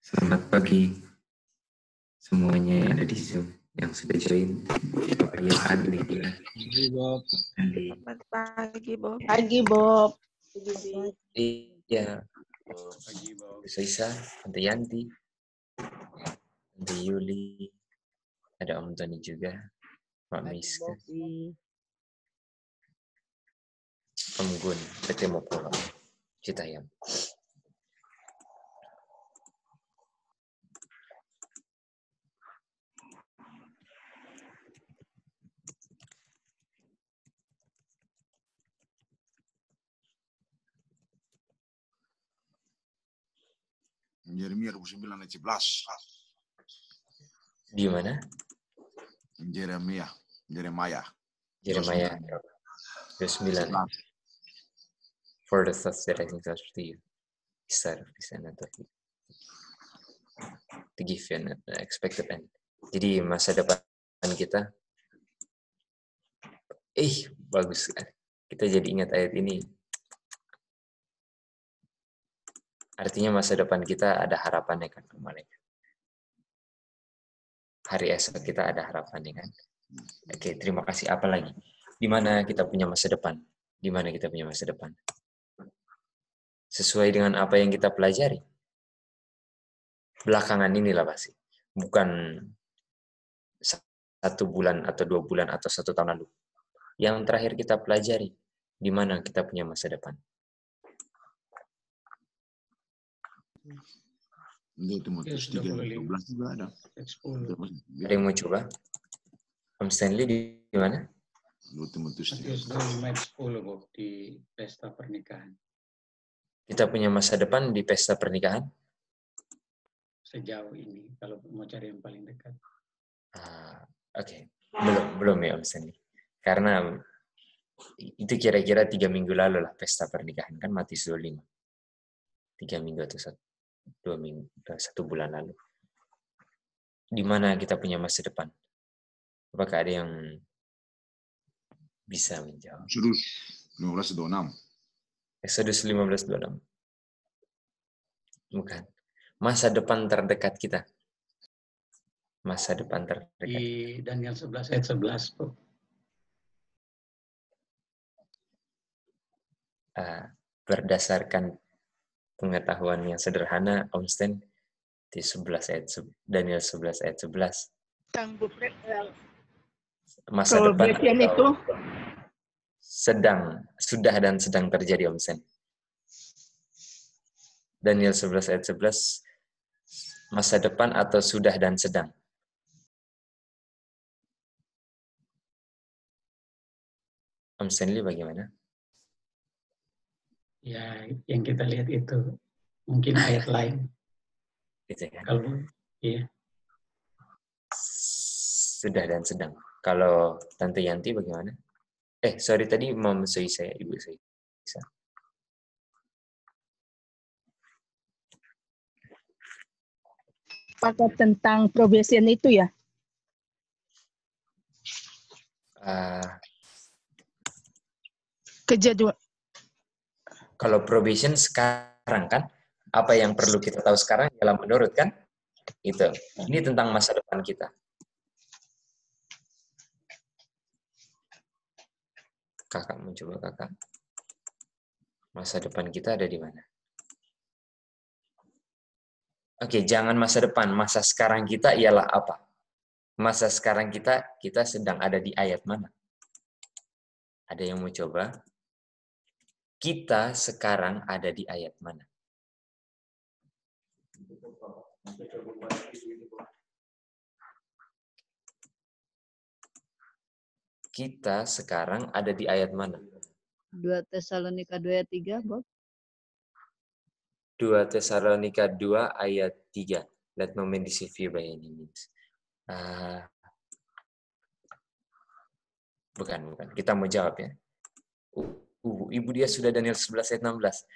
Selamat pagi semuanya yang ada di Zoom, yang sudah join. Bapak yang Adli, Pagi, Bob. Andi. Selamat pagi, Bob. Pagi, Bob. Iya, Pagi, Bob. Saisa, Tante Yanti, Tante Yuli, ada Om Tony juga, Pak Miska, Om Gun, PT mau pulang, Citayam. Yeremia 29 ayat 11. Di mana? Yeremia. 29. For the thoughts that I think are to you, instead of this and not to give you an expected end. Jadi masa depan kita, bagus kan? Kita jadi ingat ayat ini. Artinya masa depan kita ada harapannya kan, malaikat. Hari esok kita ada harapannya kan. Oke, terima kasih. Apa lagi? Di mana kita punya masa depan? Di mana kita punya masa depan? Sesuai dengan apa yang kita pelajari. Belakangan inilah pasti. Bukan 1 bulan atau 2 bulan atau 1 tahun lalu. Yang terakhir kita pelajari. Di mana kita punya masa depan. Itu Timotius 3:12 juga ada. Ada yang mau coba? Om Stanley di mana? 2 Timotius 3. Matius 25 ayat 10, Bob, di pesta pernikahan. Kita punya masa depan di pesta pernikahan? Sejauh ini, kalau mau cari yang paling dekat. Oke. Belum ya Om Stanley. Karena itu kira-kira 3 minggu lalu lah pesta pernikahan kan Matius 25. 3 minggu atau 1 bulan lalu. Di mana kita punya masa depan? Apakah ada yang bisa menjawab? Exodus 15:26. Exodus 15:26. Bukan. Masa depan terdekat kita. Masa depan terdekat. Di Daniel 11 ayat 11, Bob. Berdasarkan pengetahuan yang sederhana, Om Stan, di Daniel 11 ayat 11. Masa depan itu sudah dan sedang terjadi, Om Stan. Daniel 11 ayat 11, masa depan atau sudah dan sedang. Om Stanley bagaimana? Ya, yang kita lihat itu mungkin ayat lain. Gitu kan? Kalau iya. Sudah dan sedang. Kalau Tante Yanti bagaimana? Sorry tadi Mom Soisa, Ibu Soisa. pakai tentang probation itu ya? Kejadwal. Kalau probation sekarang kan, apa yang perlu kita tahu sekarang ialah menurut kan? Itu. Ini tentang masa depan kita. Kakak mencoba kakak. Masa depan kita ada di mana? Oke, jangan masa depan. Masa sekarang kita ialah apa? Masa sekarang kita sedang ada di ayat mana? Ada yang mau coba? Kita sekarang ada di ayat mana? Kita sekarang ada di ayat mana? 2 Tesalonika 2 ayat 3, Bob. 2 Tesalonika 2 ayat 3. Let no man deceive you by any means. Bukan. Kita mau jawab ya. Ibu dia sudah Daniel 11 ayat 16.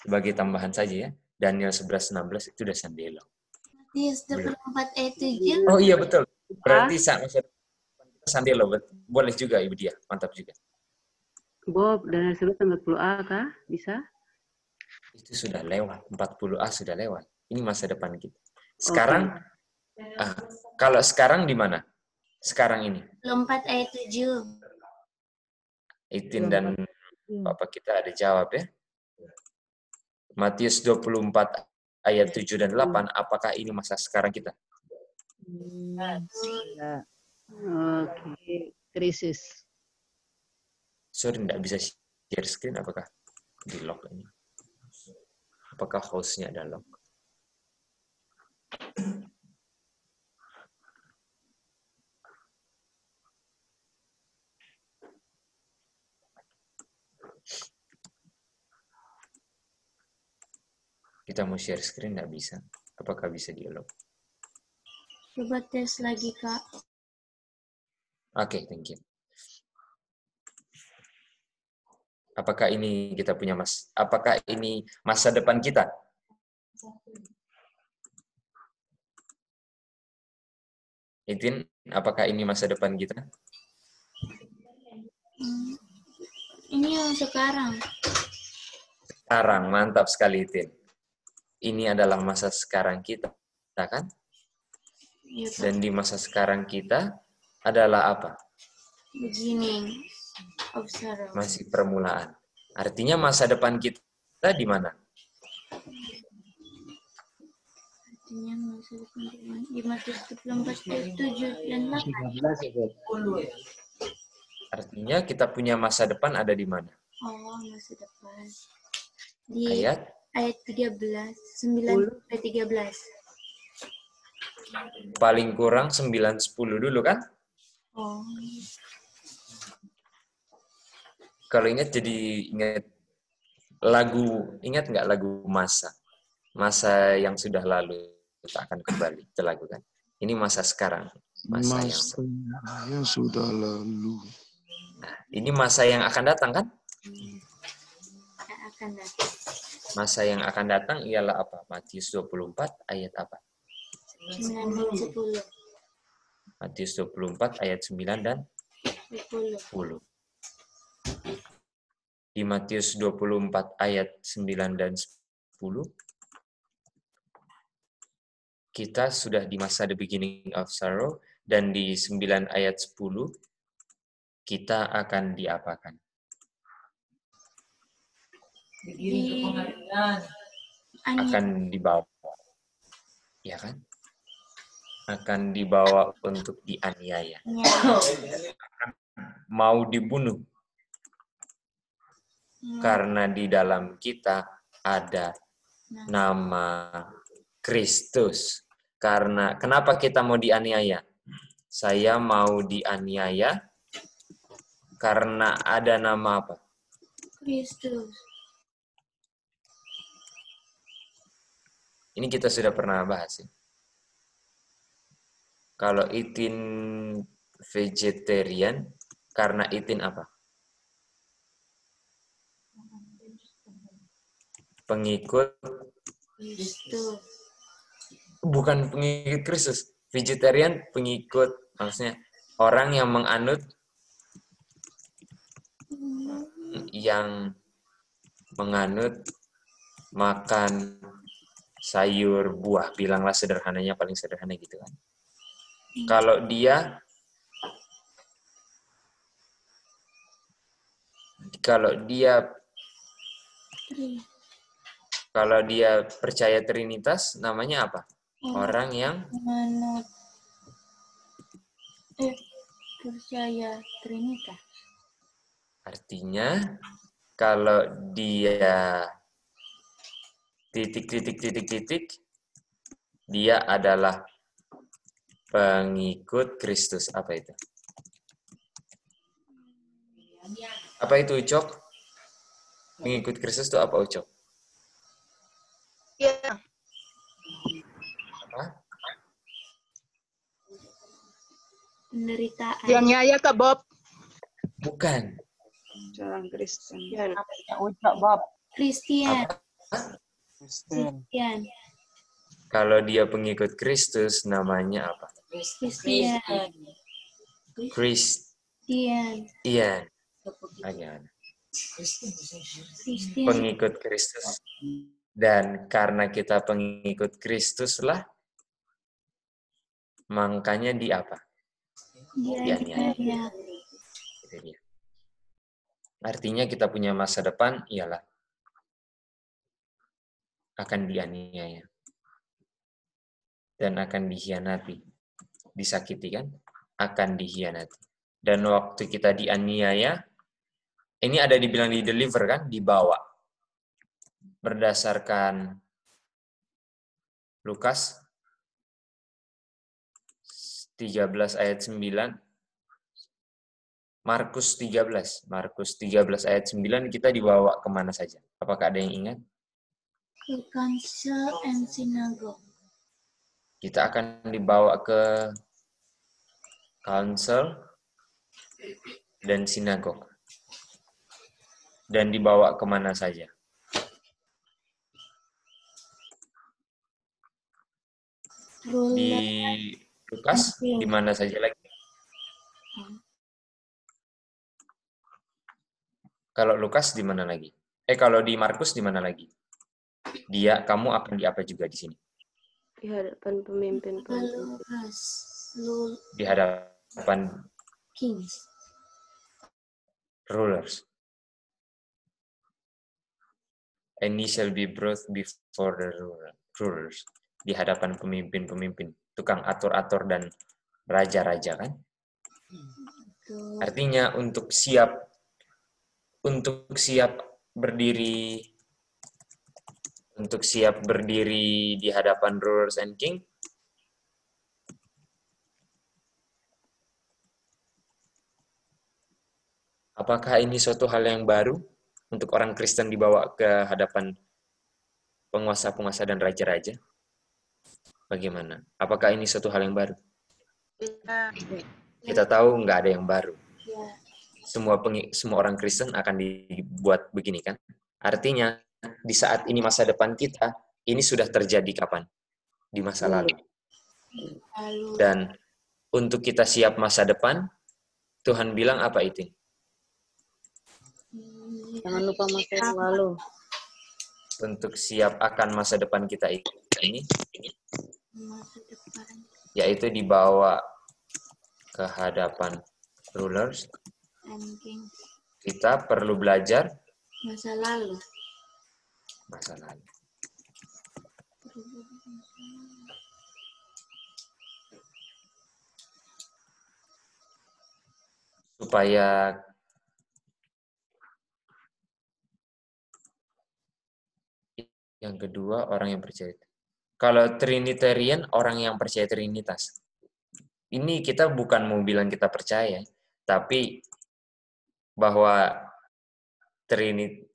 Sebagai tambahan saja ya. Daniel 11 16 itu udah Sandelo. Matius 24 ayat 7. Oh iya betul. Berarti masa Sandelo. Boleh juga Ibu dia. Mantap juga. Bob, Daniel 11 ayat 10a kah? Bisa? Itu sudah lewat, 40A sudah lewat. Ini masa depan kita. Sekarang, kalau sekarang di mana? Sekarang ini. 24 ayat 7. Itin dan Bapak kita ada jawab ya. Matius 24 ayat 7 dan 8, apakah ini masa sekarang kita? Ya. Oke, krisis. Sorry, tidak bisa share screen, apakah di lock ini? Apakah hostnya ada lock? Kita mau share screen, tidak bisa. Apakah bisa di lock? Coba tes lagi, Kak. Oke, thank you. Apakah ini kita punya apakah ini masa depan kita? Itin, apakah ini masa depan kita? Ini yang sekarang. Sekarang, mantap sekali Itin. Ini adalah masa sekarang kita, kan? Ya, Kak. Dan di masa sekarang kita adalah apa? Beginning of sorrow. Masih permulaan. Artinya masa depan kita di mana? Artinya masa depan di Matius 24 ayat 7 dan 8. Artinya kita punya masa depan ada di mana? Oh, masa depan. Di Ayat? ayat 13, 9 sampai 13. Paling kurang 9-10 dulu kan? Oh. Kalau ingat jadi ingat lagu, ingat nggak lagu Masa? Masa yang sudah lalu, kita akan kembali ke lagu kan? Ini masa sekarang. Masa yang sudah lalu. Nah, ini masa yang akan datang kan? Akan datang. Masa yang akan datang ialah apa? Matius 24 ayat apa? 9 dan 10. Matius 24 ayat 9 dan 10. Di Matius 24 ayat 9 dan 10, kita sudah di masa the beginning of sorrow, dan di 9 ayat 10, kita akan diapakan? Akan dibawa. Ya kan? Akan dibawa untuk dianiaya. Mau dibunuh. Karena di dalam kita ada nama Kristus. Karena kenapa kita mau dianiaya? Saya mau dianiaya karena ada nama apa? Kristus. Ini kita sudah pernah bahas ya. Kalau Itin vegetarian, karena Itin apa? Pengikut Kristus. Bukan pengikut Kristus. Vegetarian pengikut, maksudnya orang yang menganut makan sayur buah, bilanglah sederhananya, paling sederhana gitu kan. Kalau dia percaya Trinitas, namanya apa? Orang yang percaya Trinitas. Artinya kalau dia dia adalah pengikut Kristus. Apa itu? Apa itu, Ucok? Pengikut Kristus itu apa, Ucok? Iya. Apa? Penderitaan. Dianiaya Kak Bob. Bukan. Jalan Kristen. Ucok Bob. Kristian. Kristen. Kristian. Kalau dia pengikut Kristus, namanya apa? Kristian. Kristian. Kristian. Bagaimana? Kristen. Pengikut Kristus. Dan karena kita pengikut Kristuslah, makanya di apa? Dianiaya. Itu dia. Artinya kita punya masa depan ialah akan dianiaya dan akan dikhianati, disakiti kan? Akan dikhianati. Dan waktu kita dianiaya, ini ada dibilang di deliver kan? Dibawa. Berdasarkan Lukas 13 ayat 9, Markus 13 ayat 9, kita dibawa kemana saja? Apakah ada yang ingat? Ke council and synagogue. Kita akan dibawa ke council dan sinagog. Dan dibawa kemana saja? Di Lukas, di mana saja lagi? Kalau Lukas di mana lagi? Kalau di Markus di mana lagi? Kamu akan di apa juga di sini? Di hadapan pemimpin. Di hadapan Kings. Rulers. And he shall be brought before the rulers. Di hadapan pemimpin-pemimpin, tukang atur-atur dan raja-raja kan? Artinya untuk siap berdiri di hadapan rulers and king. Apakah ini suatu hal yang baru untuk orang Kristen dibawa ke hadapan penguasa-penguasa dan raja-raja? Bagaimana? Apakah ini suatu hal yang baru? Kita tahu nggak ada yang baru. Semua orang Kristen akan dibuat begini kan? Artinya di saat ini masa depan kita ini sudah terjadi kapan? Di masa lalu. Dan untuk kita siap masa depan, Tuhan bilang apa itu? Jangan lupa masa yang lalu. Untuk siap akan masa depan kita ini yaitu dibawa ke hadapan rulers. Kita perlu belajar Masa lalu. Supaya yang kedua orang yang percaya. Kalau Trinitarian orang yang percaya Trinitas. Ini kita bukan mau bilang kita percaya, tapi bahwa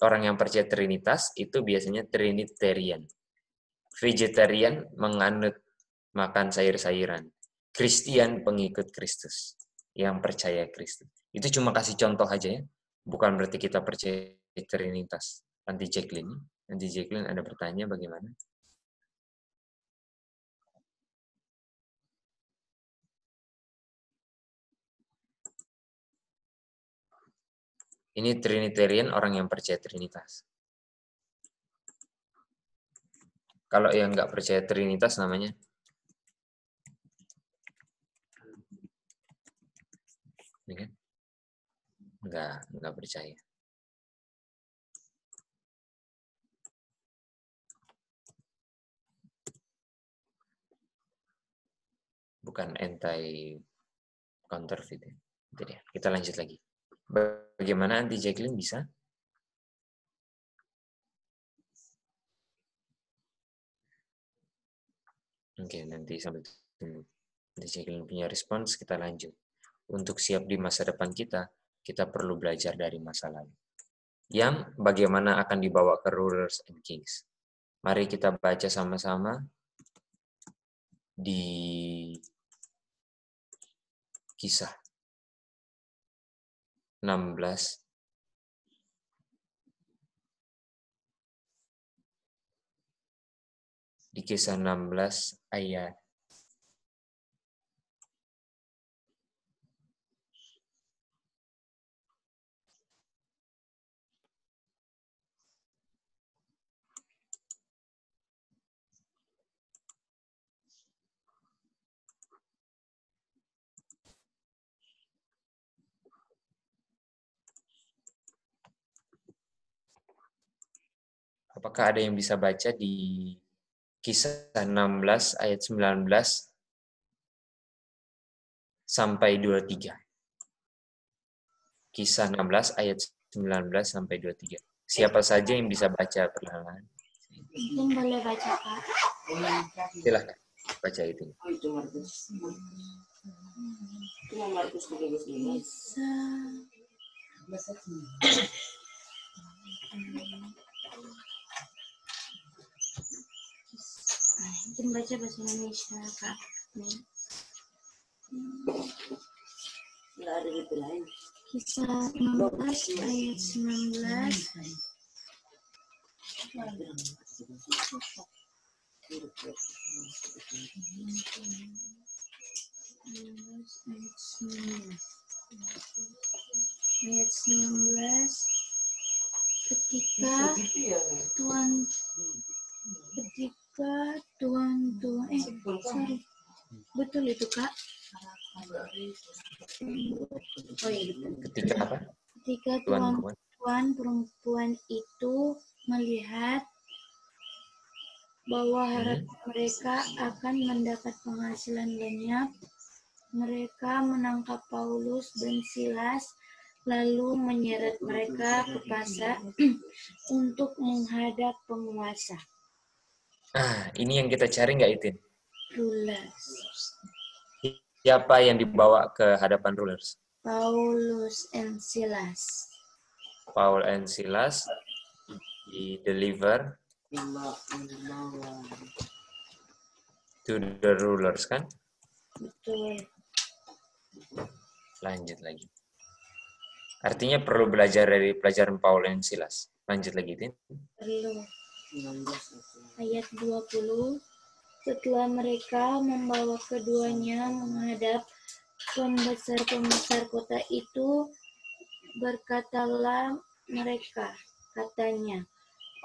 orang yang percaya Trinitas itu biasanya Trinitarian. Vegetarian menganut makan sayur-sayuran. Kristen pengikut Kristus yang percaya Kristus. Itu cuma kasih contoh aja ya. Bukan berarti kita percaya Trinitas. Nanti Jacqueline ada bertanya bagaimana? Ini Trinitarian orang yang percaya Trinitas. Kalau yang nggak percaya Trinitas namanya ini kan? Nggak percaya. Bukan anti-counterfeit. Jadi kita lanjut lagi. Bagaimana anti Jacqueline bisa? Oke, nanti sambil tunggu. Anti Jacqueline punya respons, kita lanjut. Untuk siap di masa depan kita perlu belajar dari masa lalu. Yang bagaimana akan dibawa ke rulers and kings. Mari kita baca sama-sama di Kisah 16 di Kisah 16 ayat 1 Apakah ada yang bisa baca di Kisah 16 ayat 19 sampai 23? Kisah 16 ayat 19 sampai 23. Siapa saja yang bisa baca perlahan? Mungkin boleh baca, Kak. Silahkan baca itu. Mungkin baca bahasa Indonesia, Kak. Kisah 16 ayat 19. Ayat 19. Ketika Tuhan betul itu, Kak? Oh iya, betul. Ketika apa? Ketika tuan perempuan itu melihat bahwa harap mereka akan mendapat penghasilan banyak, mereka menangkap Paulus dan Silas, lalu menyeret mereka ke pasar untuk menghadap penguasa. Ini yang kita cari nggak, Itin? Rulers. Siapa yang dibawa ke hadapan rulers? Paulus and Silas. Paul and Silas di-deliver to the rulers, kan? Betul. Lanjut lagi. Artinya perlu belajar dari pelajaran Paul and Silas. Lanjut lagi, Tin. Perlu. Ayat 20. Setelah mereka membawa keduanya menghadap pembesar-pembesar kota itu, berkatalah mereka, katanya,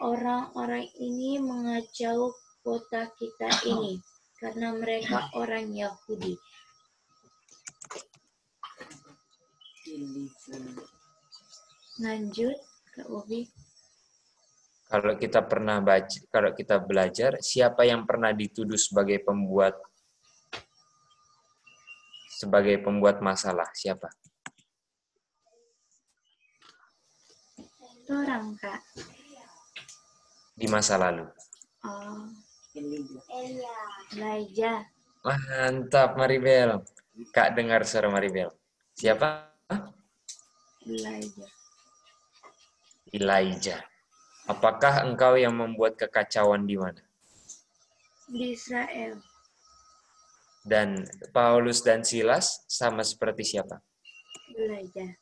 orang-orang ini mengacau kota kita ini, karena mereka orang Yahudi. Lanjut, Kak Bobi. Kalau kita pernah baca, kalau kita belajar, siapa yang pernah dituduh sebagai pembuat masalah? Siapa? Orang, Kak. Di masa lalu. Oh. Elijah. Mantap, Maribel. Kak dengar suara Maribel. Siapa? Elijah. Apakah engkau yang membuat kekacauan di mana? Di Israel. Dan Paulus dan Silas sama seperti siapa? Elijah.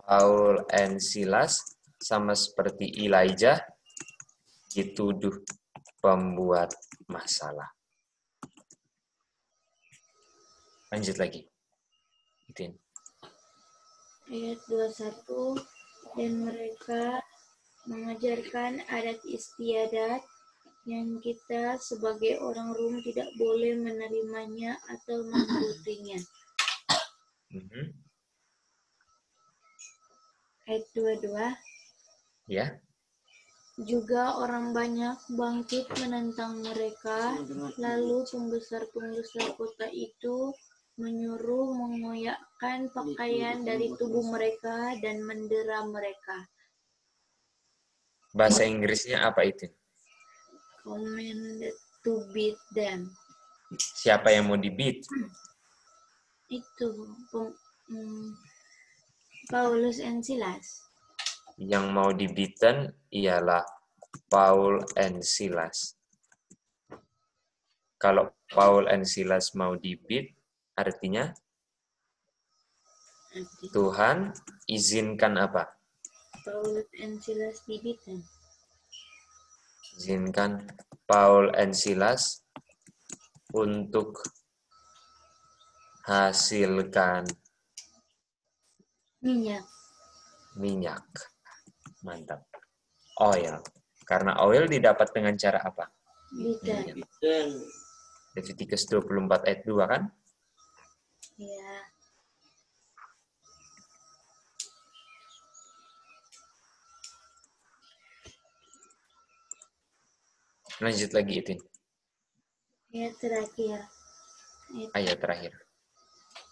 Paul and Silas sama seperti Elijah dituduh pembuat masalah. Lanjut lagi. Itin. Ayat 21. Dan mereka mengajarkan adat istiadat yang kita sebagai orang Rom tidak boleh menerimanya atau mengikutinya. Ayat 22. Ya. Juga orang banyak bangkit menentang mereka, lalu pembesar-pembesar kota itu menyuruh mengoyakkan pakaian dari tubuh mereka dan mendera mereka. Bahasa Inggrisnya apa itu? Commanded to beat them. Siapa yang mau di-beat? Itu Paulus and Silas. Yang mau di-beaten ialah Paul and Silas. Kalau Paul and Silas mau di-beat, artinya Tuhan izinkan apa? Paulus and Silas di-beaten. Izinkan Paul and Silas untuk hasilkan minyak. Mantap. Oil. Karena oil didapat dengan cara apa? Beaten. Leviticus 24 ayat 2 kan? Ya. Lanjut lagi itu. Ayat terakhir. Ayat terakhir.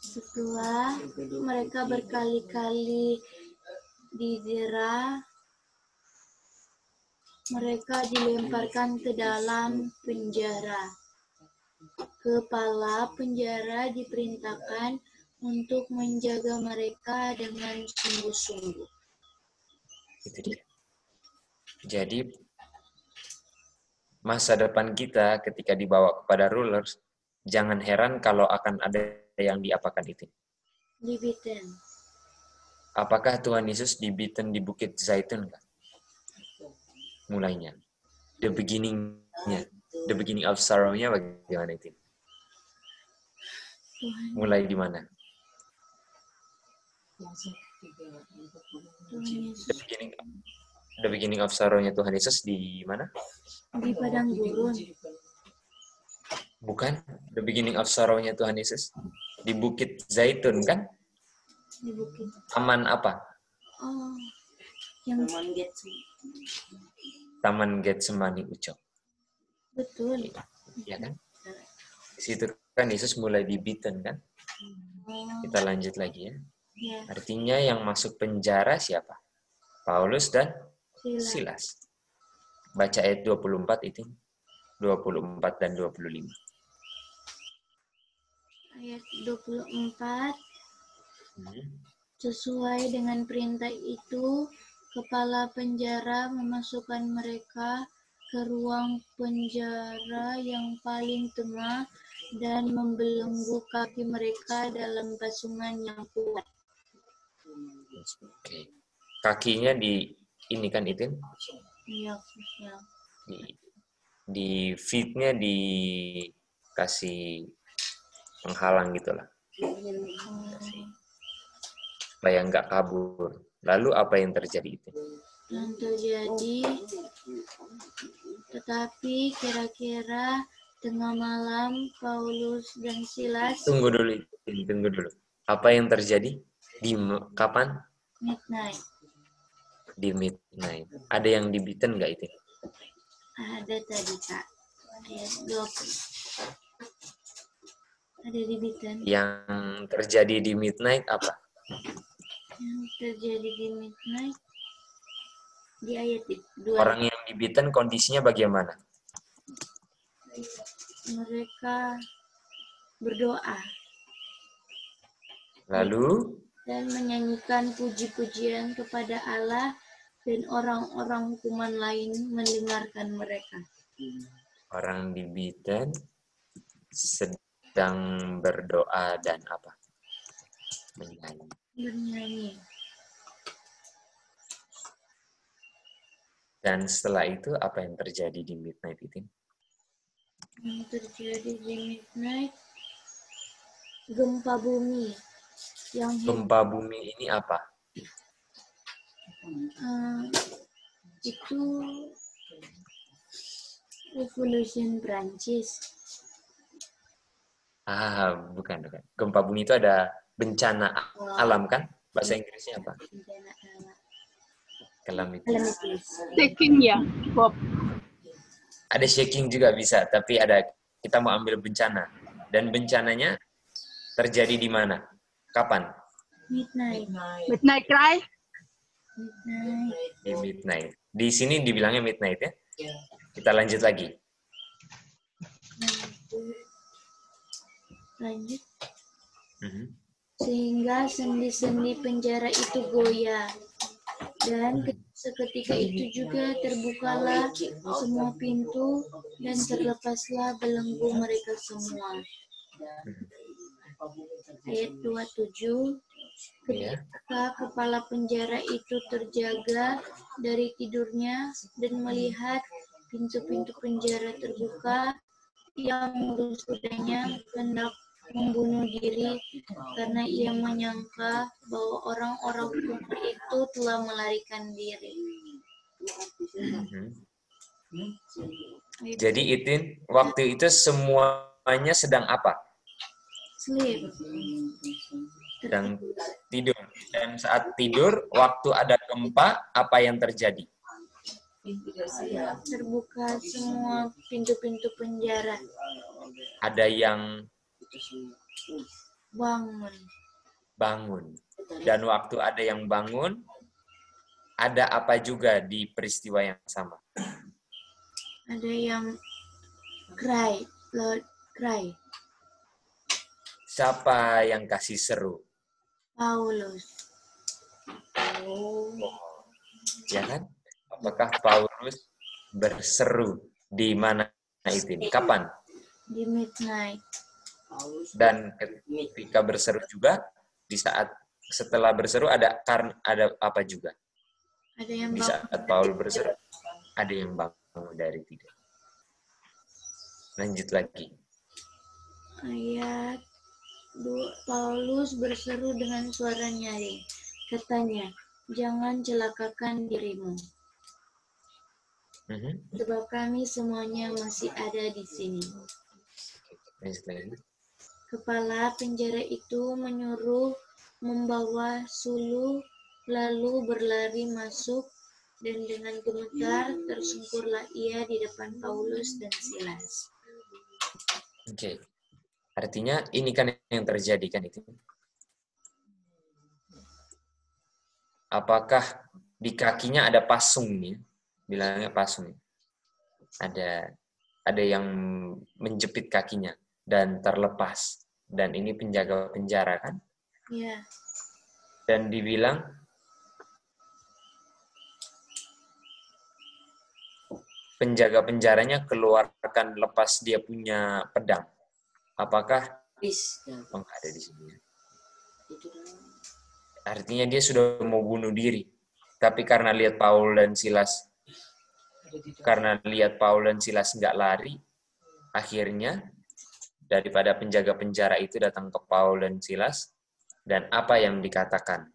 Setelah mereka berkali-kali didera, mereka dilemparkan ke dalam penjara. Kepala penjara diperintahkan untuk menjaga mereka dengan sungguh-sungguh. Itu dia. Jadi masa depan kita ketika dibawa kepada rulers, jangan heran kalau akan ada yang diapakan itu. Dibiten. Apakah Tuhan Yesus dibiten di Bukit Zaitun? Mulainya. The beginning-nya. The beginning of sorrow-nya bagaimana itu? Mulai di mana? The beginning of sorrow-nya Tuhan Yesus di mana? Di padang gurun. Bukan. The beginning of sorrow-nya Tuhan Yesus di Bukit Zaitun, kan? Di bukit. Taman apa? Oh, yang Taman Getsemani Ucok. betul. Ya kan? Di situ kan Yesus mulai dibiten, kan? Kita lanjut lagi ya. Ya, Artinya yang masuk penjara siapa? Paulus dan sila. Silas. Baca ayat 24 itu. 24 dan 25. Ayat 24. Sesuai dengan perintah itu, kepala penjara memasukkan mereka ke ruang penjara yang paling tengah dan membelenggu kaki mereka dalam pasungan yang kuat. Oke. Kakinya di ini kan itu Ya. di feet-nya dikasih penghalang gitulah. Supaya nggak kabur. Lalu apa yang terjadi itu? Yang terjadi, tetapi kira-kira tengah malam Paulus dan Silas Tunggu dulu. Apa yang terjadi? Kapan? midnight. Di midnight. Ada yang dibiten nggak itu? Ada tadi Kak, ayat 20. Ada dibitan. Yang terjadi di midnight apa? Yang terjadi di midnight di ayat 2. Orang yang dibiten kondisinya bagaimana? Mereka berdoa Lalu dan menyanyikan puji-pujian kepada Allah, dan orang-orang hukuman lain mendengarkan mereka. orang dibiten sedang berdoa dan apa? Menyanyi. Bernyanyi. Dan setelah itu apa yang terjadi di midnight itu? Yang terjadi di midnight, gempa bumi yang Gempa bumi ini apa? itu Revolution Prancis. Bukan. Gempa bumi itu ada bencana alam kan? Bahasa Inggrisnya apa? Bencana alam. Calamities. Shaking ya, Bob. Ada shaking juga bisa, tapi kita mau ambil bencana. Dan bencananya terjadi di mana? Kapan? Midnight. Midnight cry. Midnight. Di midnight. Di sini dibilangnya midnight ya. Kita lanjut lagi. Lanjut. Sehingga sendi-sendi penjara itu goyah. Dan seketika itu juga terbukalah semua pintu dan terlepaslah belenggu mereka semua. Ayat 27. Ketika kepala penjara itu terjaga dari tidurnya dan melihat pintu-pintu penjara terbuka, ia mengurus kudanya hendak membunuh diri karena ia menyangka bahwa orang-orang kufur itu telah melarikan diri. Jadi Itin, waktu itu semuanya sedang apa? Sleep. Sedang tidur. Dan saat tidur, waktu ada gempa, apa yang terjadi? Terbuka semua pintu-pintu penjara. Ada yang bangun. Dan waktu ada yang bangun, ada apa juga di peristiwa yang sama? Ada yang cry, loud cry. Siapa yang kasih seru? Paulus. Ya kan? Apakah Paulus berseru di mana itu? Kapan? Di midnight. Dan ketika berseru juga, di saat setelah berseru ada apa juga? Ada yang Di saat Paulus berseru, ada yang bangun dari tidur. Lanjut lagi. Ayat 2, Paulus berseru dengan suara nyaring. Katanya, jangan celakakan dirimu. Sebab kami semuanya masih ada di sini. Kepala penjara itu menyuruh membawa suluh, lalu berlari masuk, dan dengan gemetar tersungkurlah ia di depan Paulus dan Silas. Oke. Artinya ini kan yang terjadi kan itu. Apakah di kakinya ada pasung nih? Bilangnya pasung. Ada yang menjepit kakinya dan terlepas. Dan ini penjaga penjara kan? Iya. Dan dibilang penjaga penjaranya keluarkan lepas dia punya pedang. Apakah ada di sini? Artinya dia sudah mau bunuh diri. Tapi karena lihat Paul dan Silas nggak lari, akhirnya daripada penjaga penjara itu datang ke Paul dan Silas, dan apa yang dikatakan?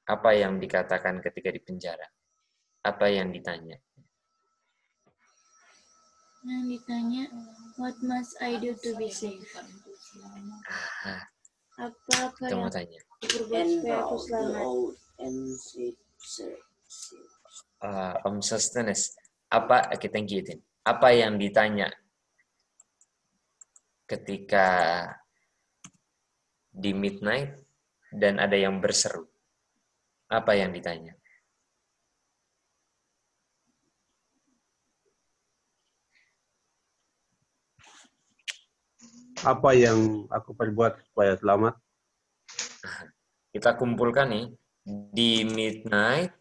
Apa yang dikatakan ketika di penjara? Apa yang ditanya? Yang ditanya, what must I do to be safe? Apakah yang diperbuat supaya aku selamat? Om Sostenes, thank you, Tin. Apa yang ditanya ketika di midnight dan ada yang berseru? Apa yang ditanya? Apa yang aku perbuat supaya selamat? Kita kumpulkan nih, di midnight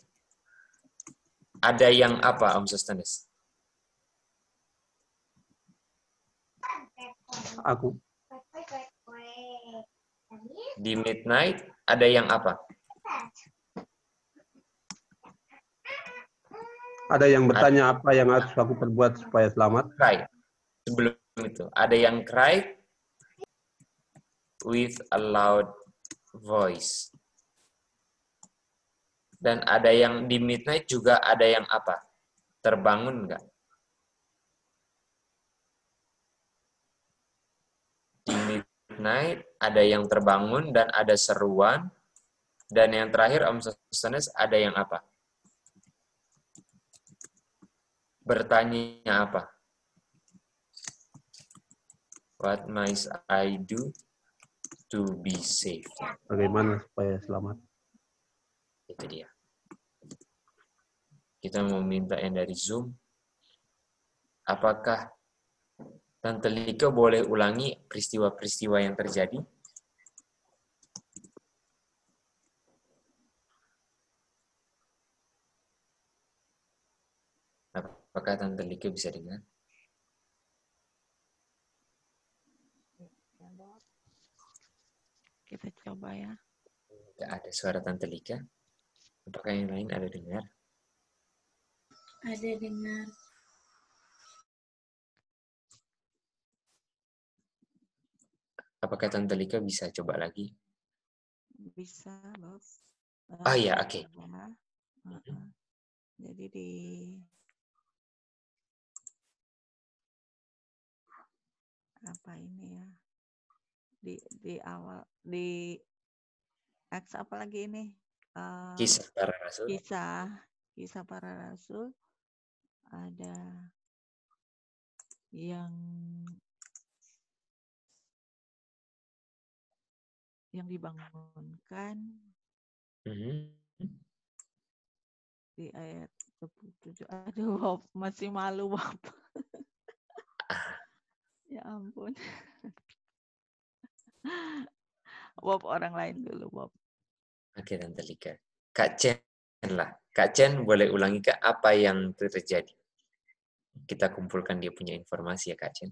ada yang apa, Om Sostenes? Aku. Di midnight ada yang apa? Ada yang bertanya apa yang harus aku perbuat supaya selamat? Cry. Sebelum itu, ada yang cry with a loud voice. Dan ada yang di midnight juga ada yang apa? Terbangun nggak? Di midnight ada yang terbangun dan ada seruan. Dan yang terakhir, Om Sostenes, ada yang apa? Bertanya apa? What must I do to be safe? Bagaimana supaya selamat? Itu dia. Kita mau minta yang dari Zoom. Apakah Tante Lika boleh ulangi peristiwa-peristiwa yang terjadi? Apakah Tante Lika bisa dengar? Kita coba ya. Tidak ada suara Tante Lika. Apakah yang lain ada dengar? Ada dengar. Apakah Tante Lika bisa coba lagi? Bisa, Bob. Oh iya, oke. Jadi di apa ini ya? Di awal di Acts apa lagi ini? Kisah para Rasul. Kisah para Rasul ada yang dibangunkan di ayat 27. Aduh, Bob, masih malu, Bob. Ya ampun. Bob, orang lain dulu, Bob. Oke, Tante Lika. Kak Chen lah. Kak Chen boleh ulangi Kak apa yang terjadi? Kita kumpulkan dia punya informasi ya Kak Chen.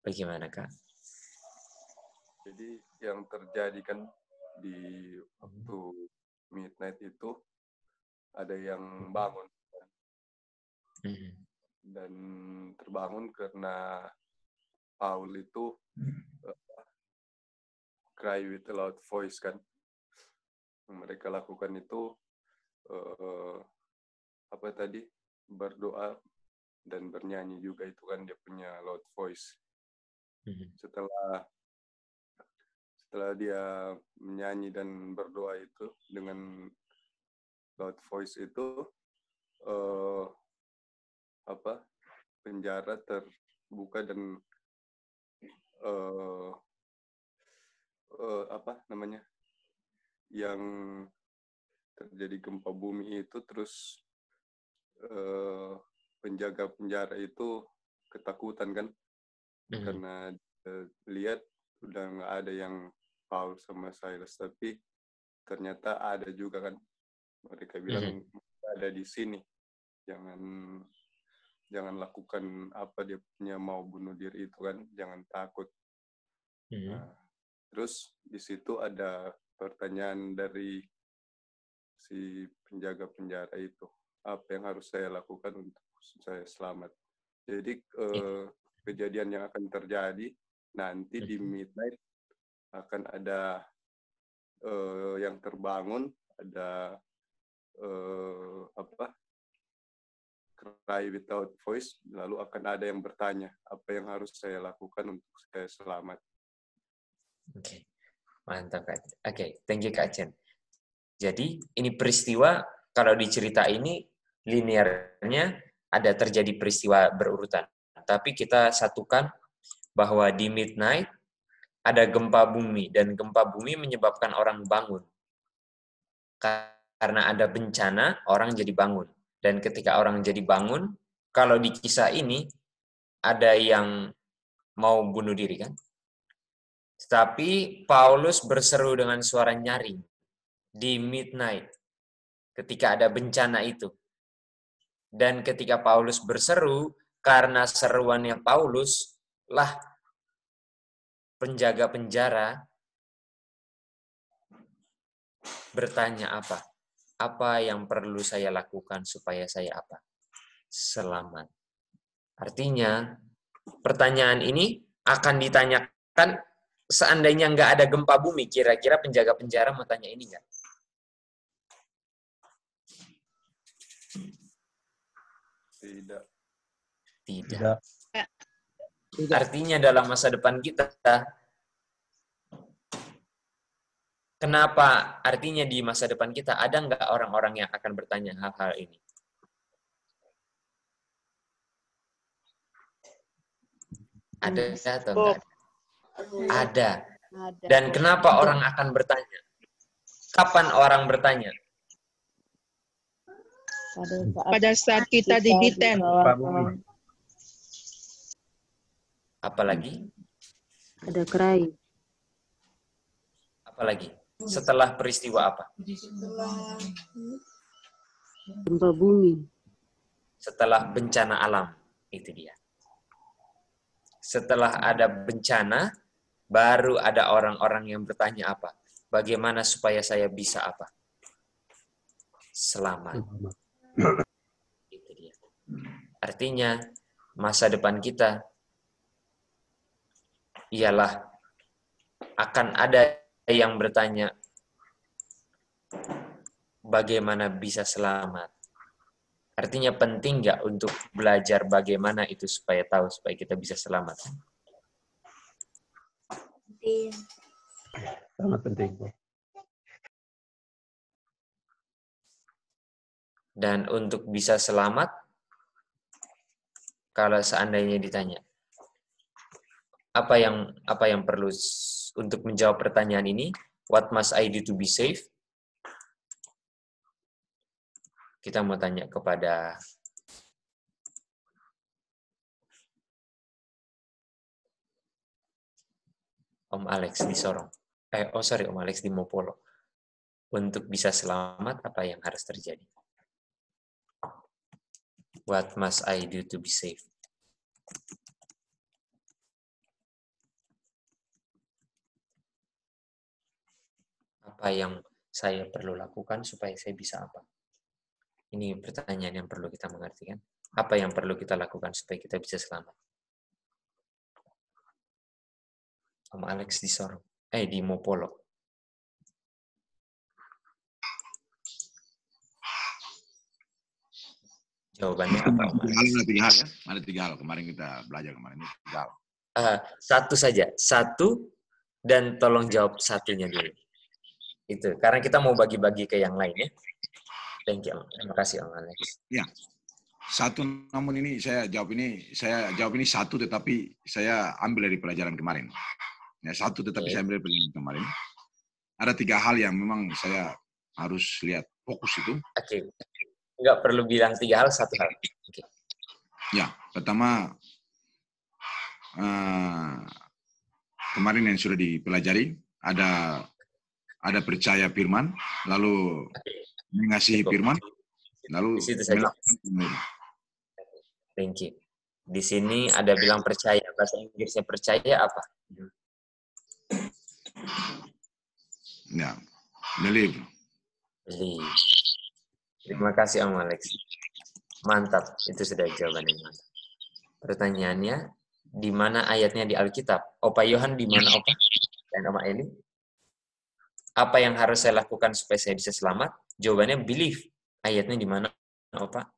Bagaimana Kak? Jadi yang terjadi kan di waktu midnight itu ada yang bangun dan terbangun karena Paul itu cry with a loud voice kan. Mereka lakukan itu apa tadi, berdoa dan bernyanyi juga, itu kan dia punya loud voice. Setelah dia menyanyi dan berdoa itu dengan loud voice itu, penjara terbuka dan yang terjadi gempa bumi itu, terus penjaga penjara itu ketakutan kan, karena lihat udah nggak ada yang Paul sama Silas, tapi ternyata ada juga kan. Mereka bilang ada di sini, jangan lakukan apa dia punya mau bunuh diri itu kan, jangan takut. Nah, terus di situ ada pertanyaan dari si penjaga penjara itu, apa yang harus saya lakukan untuk saya selamat. Jadi kejadian yang akan terjadi nanti di midnight akan ada yang terbangun, ada cry without voice, lalu akan ada yang bertanya, apa yang harus saya lakukan untuk saya selamat. Oke, mantap Kak. Oke, thank you Kak Chen. Jadi ini peristiwa, kalau di cerita ini linearnya ada terjadi peristiwa berurutan. Tapi kita satukan bahwa di midnight ada gempa bumi, dan gempa bumi menyebabkan orang bangun. Karena ada bencana, orang jadi bangun. Dan ketika orang jadi bangun, kalau di kisah ini ada yang mau bunuh diri kan? Tapi Paulus berseru dengan suara nyaring di midnight ketika ada bencana itu. Dan ketika Paulus berseru, karena seruannya Paulus lah penjaga penjara bertanya apa? Apa yang perlu saya lakukan supaya saya apa? Selamat. Artinya pertanyaan ini akan ditanyakan seandainya nggak ada gempa bumi, kira-kira penjaga penjara mau tanya ini nggak? Tidak. Artinya dalam masa depan kita, kenapa artinya di masa depan kita ada nggak orang-orang yang akan bertanya hal-hal ini? Ada atau enggak? Ada. Dan kenapa orang akan bertanya? Kapan orang bertanya? Pada saat kita didetain. Apalagi? Ada cry. Apalagi? Setelah peristiwa apa? Gempa bumi. Setelah bencana alam. Itu dia. Setelah ada bencana, baru ada orang-orang yang bertanya apa? Bagaimana supaya saya bisa apa? Selamat. Itu dia. Artinya, masa depan kita ialah akan ada yang bertanya bagaimana bisa selamat. Artinya penting nggak untuk belajar bagaimana itu supaya tahu, supaya kita bisa selamat? Penting. Sangat penting. Dan untuk bisa selamat, kalau seandainya ditanya, apa yang perlu untuk menjawab pertanyaan ini? What must I do to be safe? Kita mau tanya kepada Om Alex di Sorong. Om Alex di Mopolo. Untuk bisa selamat, apa yang harus terjadi? What must I do to be safe? Apa yang saya perlu lakukan supaya saya bisa apa? Ini pertanyaan yang perlu kita mengerti, kan? Apa yang perlu kita lakukan supaya kita bisa selamat? Om Alex di Sorong. Di Mopolo. Jawabannya apa, Om Alex? Ada 3 hal ya. Ada 3 hal. Kemarin kita belajar kemarin. 3 hal. Satu saja. Satu, dan tolong jawab satunya dulu. Itu. Karena kita mau bagi-bagi ke yang lain ya. Thank you. Terima kasih, Om Alex. Ya. Satu, namun ini saya jawab ini satu, tetapi saya ambil dari pelajaran kemarin. Ya, satu, tetapi saya ambil dari pelajaran kemarin. Ada 3 hal yang memang saya harus lihat fokus itu. Oke. Nggak perlu bilang 3 hal, 1 hal. Okay. Ya, pertama kemarin yang sudah dipelajari ada percaya firman, lalu mengasihi firman, lalu thank you. Di sini ada bilang percaya, bahasa Inggrisnya percaya apa? Ya, believe. Believe. Terima kasih Om Alex. Mantap, itu sudah jawabannya mantap. Pertanyaannya, di mana ayatnya di Alkitab? Opa Yohan di mana, Opa? Dan Oma Eli? Apa yang harus saya lakukan supaya saya bisa selamat? Jawabannya believe. Ayatnya di mana, Opa?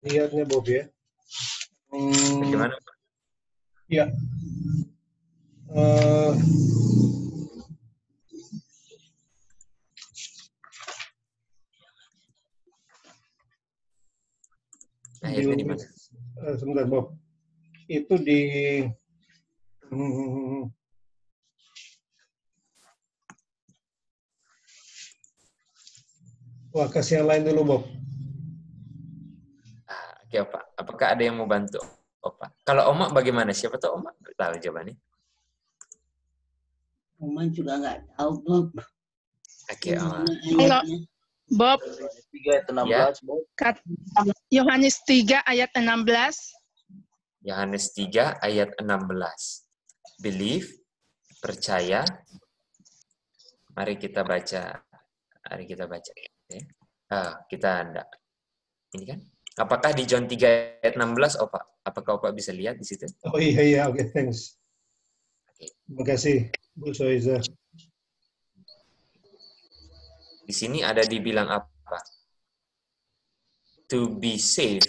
Ayatnya Bob ya. Bagaimana? Ya. Ayatnya di mana? Sebentar, Bob. Itu di wah, kasih yang lain dulu, Bob. Oke, Opa. Apakah ada yang mau bantu, Opa? Kalau Oma bagaimana? Siapa tahu Oma tahu jawabannya. Oma juga nggak tahu, Bob. Oke, Oma. Kalau Bob, 3 ayat 16, Bob. Yohanes 3 ayat 16. Yohanes 3 ayat 16. Believe, percaya. Mari kita baca. Okay. Kita enggak. Ini kan? Apakah di John 3 ayat 16, Opa? Apakah Opa bisa lihat di situ? Oh iya, oke, thanks. Terima kasih, Bu Soiza. Di sini ada dibilang apa? To be safe.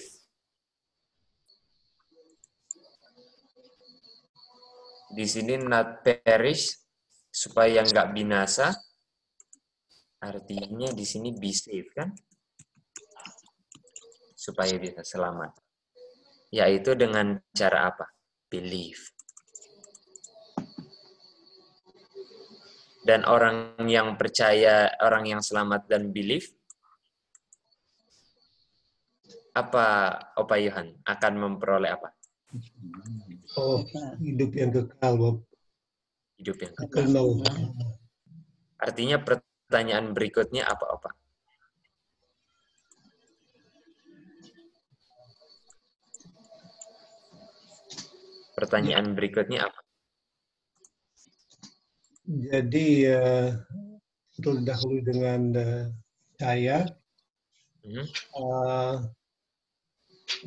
Di sini not perish, supaya nggak binasa. Artinya di sini be safe, kan? Supaya bisa selamat. Yaitu dengan cara apa? Believe. Dan orang yang percaya, orang yang selamat dan believe, apa Opa Yohan akan memperoleh apa? Oh, hidup yang kekal, Bob. Hidup yang kekal. Artinya pertanyaan berikutnya apa, Opa? Pertanyaan berikutnya apa? Jadi, terdahulu dengan saya,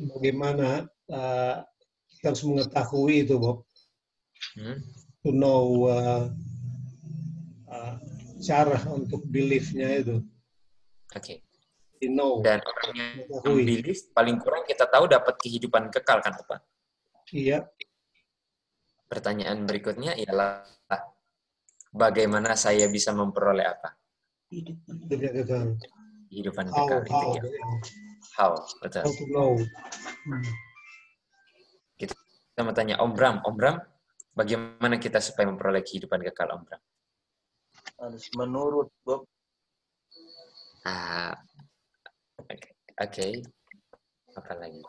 bagaimana kita harus mengetahui itu, Bob, to know cara untuk belief-nya itu. Oke. Know. Dan orang yang belief paling kurang kita tahu dapat kehidupan kekal, kan, Pak? Iya. Pertanyaan berikutnya ialah bagaimana saya bisa memperoleh apa? Hidupnya kekal. Kehidupan How? kekal itu dia. How, betul. How to know. Kita mau tanya Om Bram, bagaimana kita supaya memperoleh kehidupan kekal, Om Bram? Harus menurut, Bob. Oke. Apa lagi?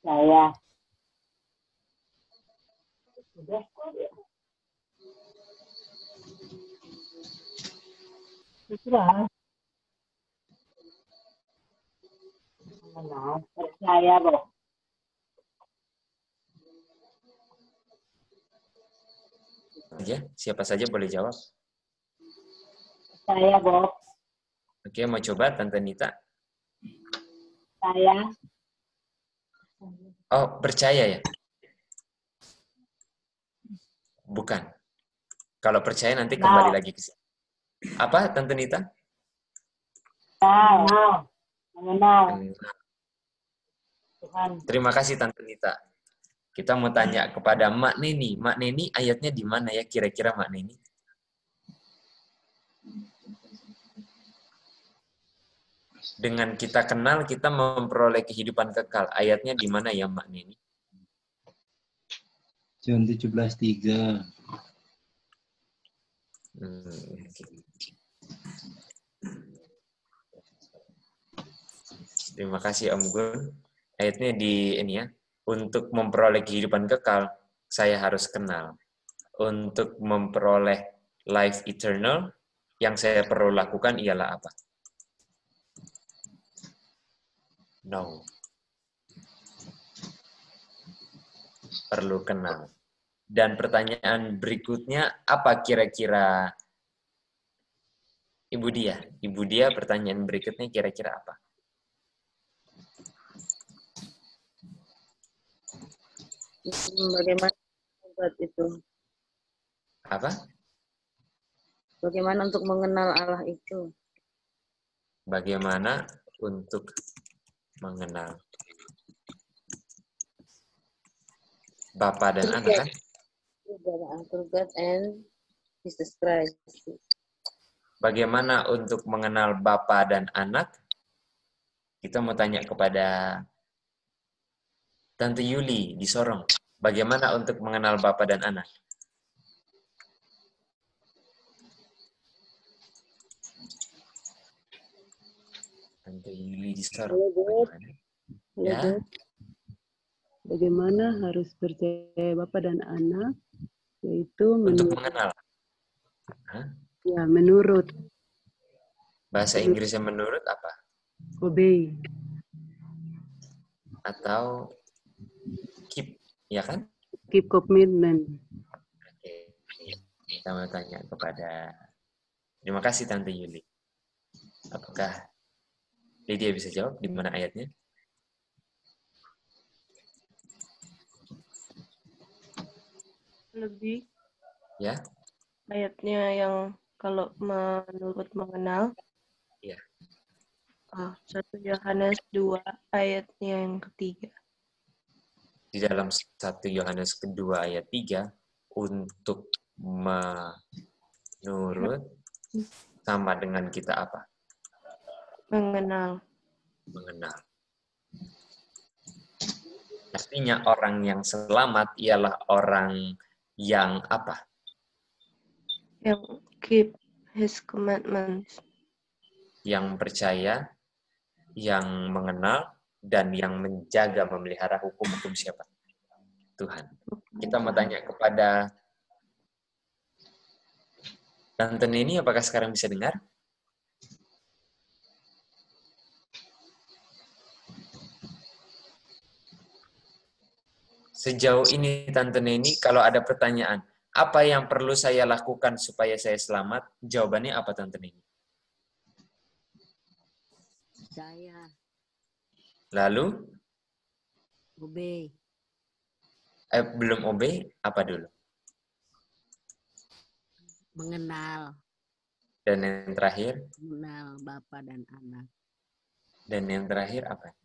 Saya. Sudah kok ya. Sudah. Mengenal, percaya, Bob. Siapa saja boleh jawab. Saya, Bob. Oke, mau coba Tante Nita? Saya. Oh, percaya ya? Bukan. Kalau percaya nanti kembali lagi ke sini. Apa, Tante Nita? Mengenal. Terima kasih, Tante Nita. Kita mau tanya kepada Mak Neni. Mak Neni, ayatnya di mana ya kira-kira Mak Neni? Dengan kita kenal, kita memperoleh kehidupan kekal. Ayatnya di mana ya, Mak Neni? John 17:3. Terima kasih, Om Gun. Ayatnya di ini ya. Untuk memperoleh kehidupan kekal, saya harus kenal. Untuk memperoleh life eternal, yang saya perlu lakukan ialah apa? No. Perlu kenal. Dan pertanyaan berikutnya, apa kira-kira Ibu Dia? Ibu Dia, pertanyaan berikutnya kira-kira apa? Bagaimana buat itu? Apa? Bagaimana untuk mengenal Allah itu? Bagaimana untuk mengenal Bapa dan Anak, kan? God and Jesus Christ. Bagaimana untuk mengenal Bapa dan Anak? Kita mau tanya kepada Tante Yuli di Sorong. Bagaimana untuk mengenal Bapa dan Anak? Tante Yuli di Sorong. Ya. Bagaimana harus percaya Bapa dan Anak? Yaitu untuk mengenal. Hah? Ya, menurut. Bahasa Inggrisnya menurut apa? Obey. Atau keep, ya kan? Keep commitment. Oke. Kita mau tanya kepada... Terima kasih Tante Yuli. Apakah Lydia bisa jawab di mana ayatnya? Lebih. Ya. Ayatnya yang kalau menurut mengenal. Iya. 1 Yohanes 2 ayatnya yang ketiga. Di dalam 1 Yohanes kedua ayat 3, untuk menurut sama dengan kita apa? Mengenal. Mengenal. Artinya orang yang selamat ialah orang yang apa? Yang keep his commandments. Yang percaya, yang mengenal, dan yang menjaga, memelihara hukum-hukum siapa? Tuhan. Kita mau tanya kepada Tante Neni, apakah sekarang bisa dengar? Sejauh ini Tante Neni, kalau ada pertanyaan, apa yang perlu saya lakukan supaya saya selamat? Jawabannya apa Tante Neni? Saya. Lalu? Obey. Belum obey, apa dulu? Mengenal. Dan yang terakhir? Mengenal Bapa dan Anak. Dan yang terakhir apa?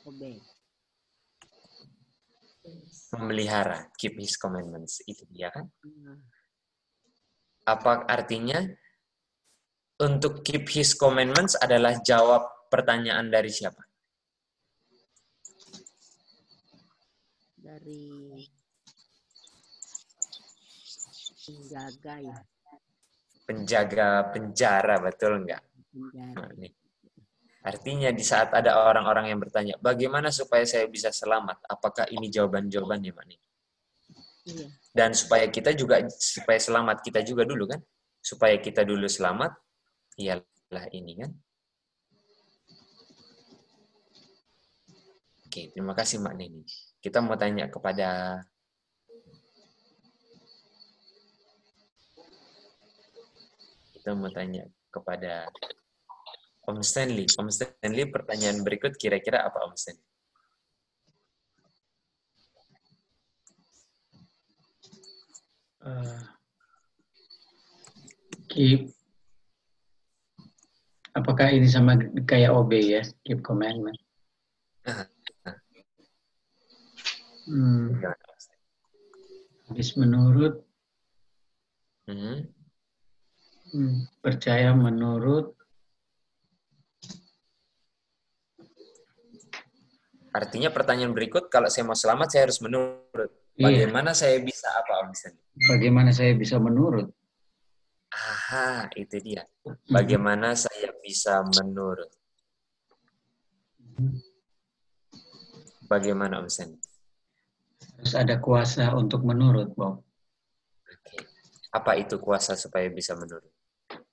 Obey. Memelihara, keep his commandments. Itu dia kan? Apa artinya? Untuk keep his commandments adalah jawab pertanyaan dari siapa? Dari penjaga ya. Penjaga penjara, betul nggak? Penjara. Nah, nih. Artinya di saat ada orang-orang yang bertanya, bagaimana supaya saya bisa selamat? Apakah ini jawaban-jawabannya, Pak? Iya. Dan supaya kita juga, supaya selamat kita juga dulu kan? Supaya kita dulu selamat, ialah ini kan? Oke, terima kasih Mbak Neni. Kita mau tanya kepada Om Stanley. Om Stanley, pertanyaan berikut kira-kira apa Om Stanley? Keep. Apakah ini sama kayak obey ya? Keep commandment. Habis menurut. Percaya menurut. Artinya pertanyaan berikut, kalau saya mau selamat, saya harus menurut. Bagaimana saya bisa apa, Om Stanley? Bagaimana saya bisa menurut? Aha, itu dia. Bagaimana saya bisa menurut? Bagaimana, Om Stanley? Harus ada kuasa untuk menurut, Bob. Oke. Apa itu kuasa supaya bisa menurut?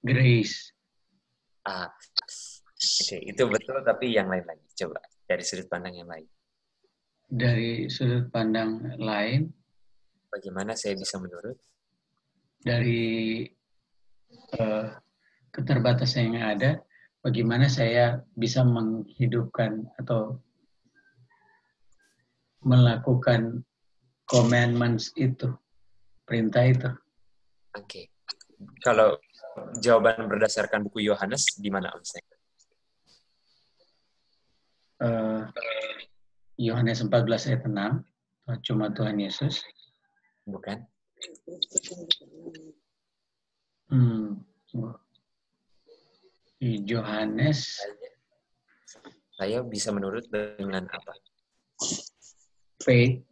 Grace. Oke, itu betul, tapi yang lain lagi. Coba, dari sudut pandang yang lain. Dari sudut pandang lain. Bagaimana saya bisa menurut? Dari keterbatasan yang ada, bagaimana saya bisa menghidupkan atau melakukan commandments itu, perintah itu. Oke. Kalau jawaban berdasarkan buku Yohanes, di mana Om Stanley? Yohanes 14 ayat 6, cuma Tuhan Yesus. Bukan. Di Yohanes. Saya bisa menurut dengan apa? Faith.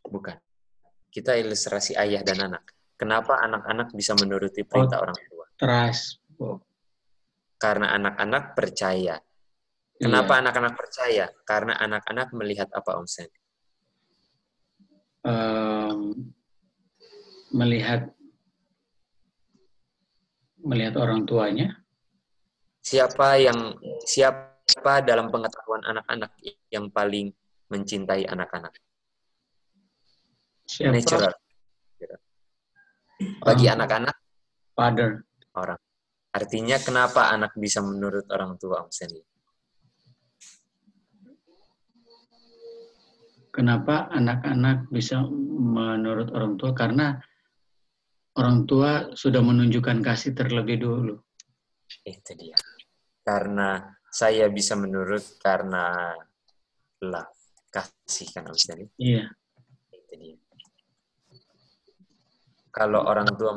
Bukan. Kita ilustrasi ayah dan anak. Kenapa anak-anak bisa menuruti perintah orang tua? Trust. Karena anak-anak percaya. Kenapa anak-anak percaya? Karena anak-anak melihat apa, Om Sen? Melihat orang tuanya. Siapa dalam pengetahuan anak-anak yang paling mencintai anak-anak? Siapa? Natural. Bagi anak-anak, father. Orang. Artinya kenapa anak bisa menurut orang tua, Om Sen? Kenapa anak-anak bisa menurut orang tua? Karena orang tua sudah menunjukkan kasih terlebih dulu. Itu dia. Karena saya bisa menurut karena love, kasih kan Om Sen? Iya. Itu dia. Kalau orang tua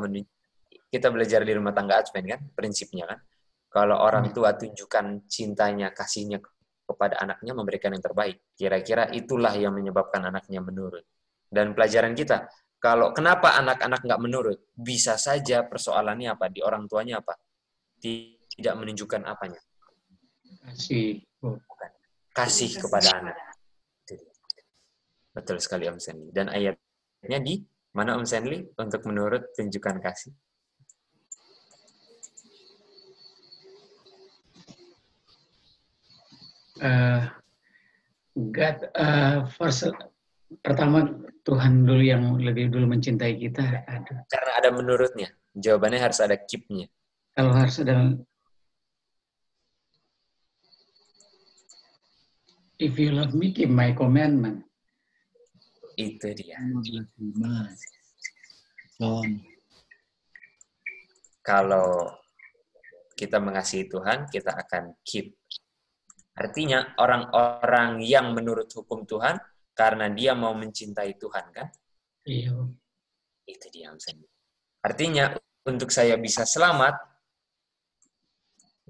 kita belajar di rumah tangga Advent kan, prinsipnya kan. Kalau orang tua tunjukkan cintanya, kasihnya kepada anaknya, memberikan yang terbaik. Kira-kira itulah yang menyebabkan anaknya menurut. Dan pelajaran kita, kalau kenapa anak-anak nggak menurut, bisa saja persoalannya apa, di orang tuanya apa? Tidak menunjukkan apanya. Kasih. Bukan. Kasih kepada anak. Betul sekali Om Senli. Dan ayatnya di mana Om Senli untuk menurut tunjukkan kasih? First, pertama Tuhan dulu yang lebih dulu mencintai kita. Karena ada menurutnya. Jawabannya harus ada keep-nya. Kalau harus ada, if you love me, keep my commandment. Itu dia. Kalau kita mengasihi Tuhan, kita akan keep Artinya orang-orang yang menurut hukum Tuhan karena dia mau mencintai Tuhan, kan? Iya. Itu dia Om Sandy. Artinya untuk saya bisa selamat,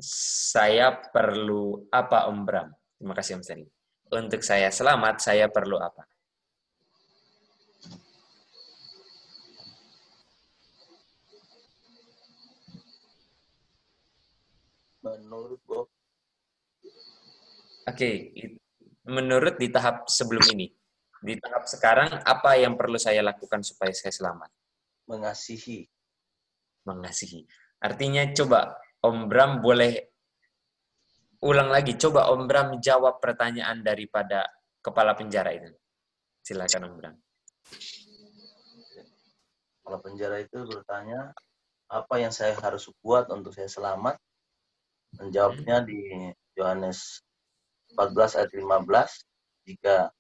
saya perlu apa Om Bram? Terima kasih Om Sandy. Untuk saya selamat, saya perlu apa? Menurut Bob. Oke, menurut di tahap sebelum ini. Di tahap sekarang, apa yang perlu saya lakukan supaya saya selamat? Mengasihi. Mengasihi. Artinya coba Om Bram boleh ulang lagi. Coba Om Bram jawab pertanyaan daripada kepala penjara itu. Silakan Om Bram. Kepala penjara itu bertanya, apa yang saya harus buat untuk saya selamat? Menjawabnya di Yohanes 14 ayat 15, jika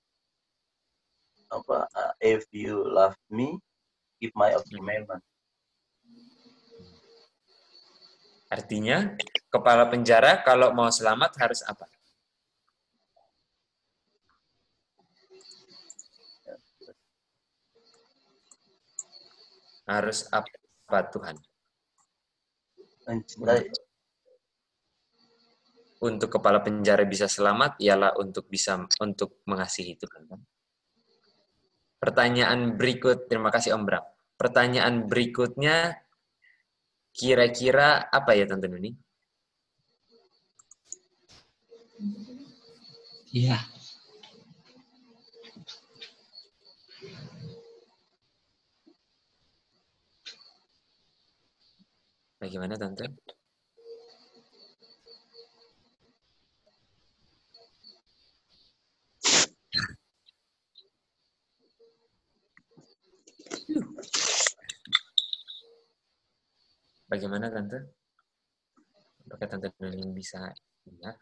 if you love me, keep my commandment. Artinya, kepala penjara kalau mau selamat harus apa? Harus apa Tuhan? Mencintai. Untuk kepala penjara bisa selamat, ialah untuk mengasihi Tuhan. Pertanyaan berikut, terima kasih Om Bram. Pertanyaan berikutnya, kira-kira apa ya Tante Nuni? Iya. Bagaimana Tante? Bagaimana Tante? Apakah Tante Nuni bisa dengar?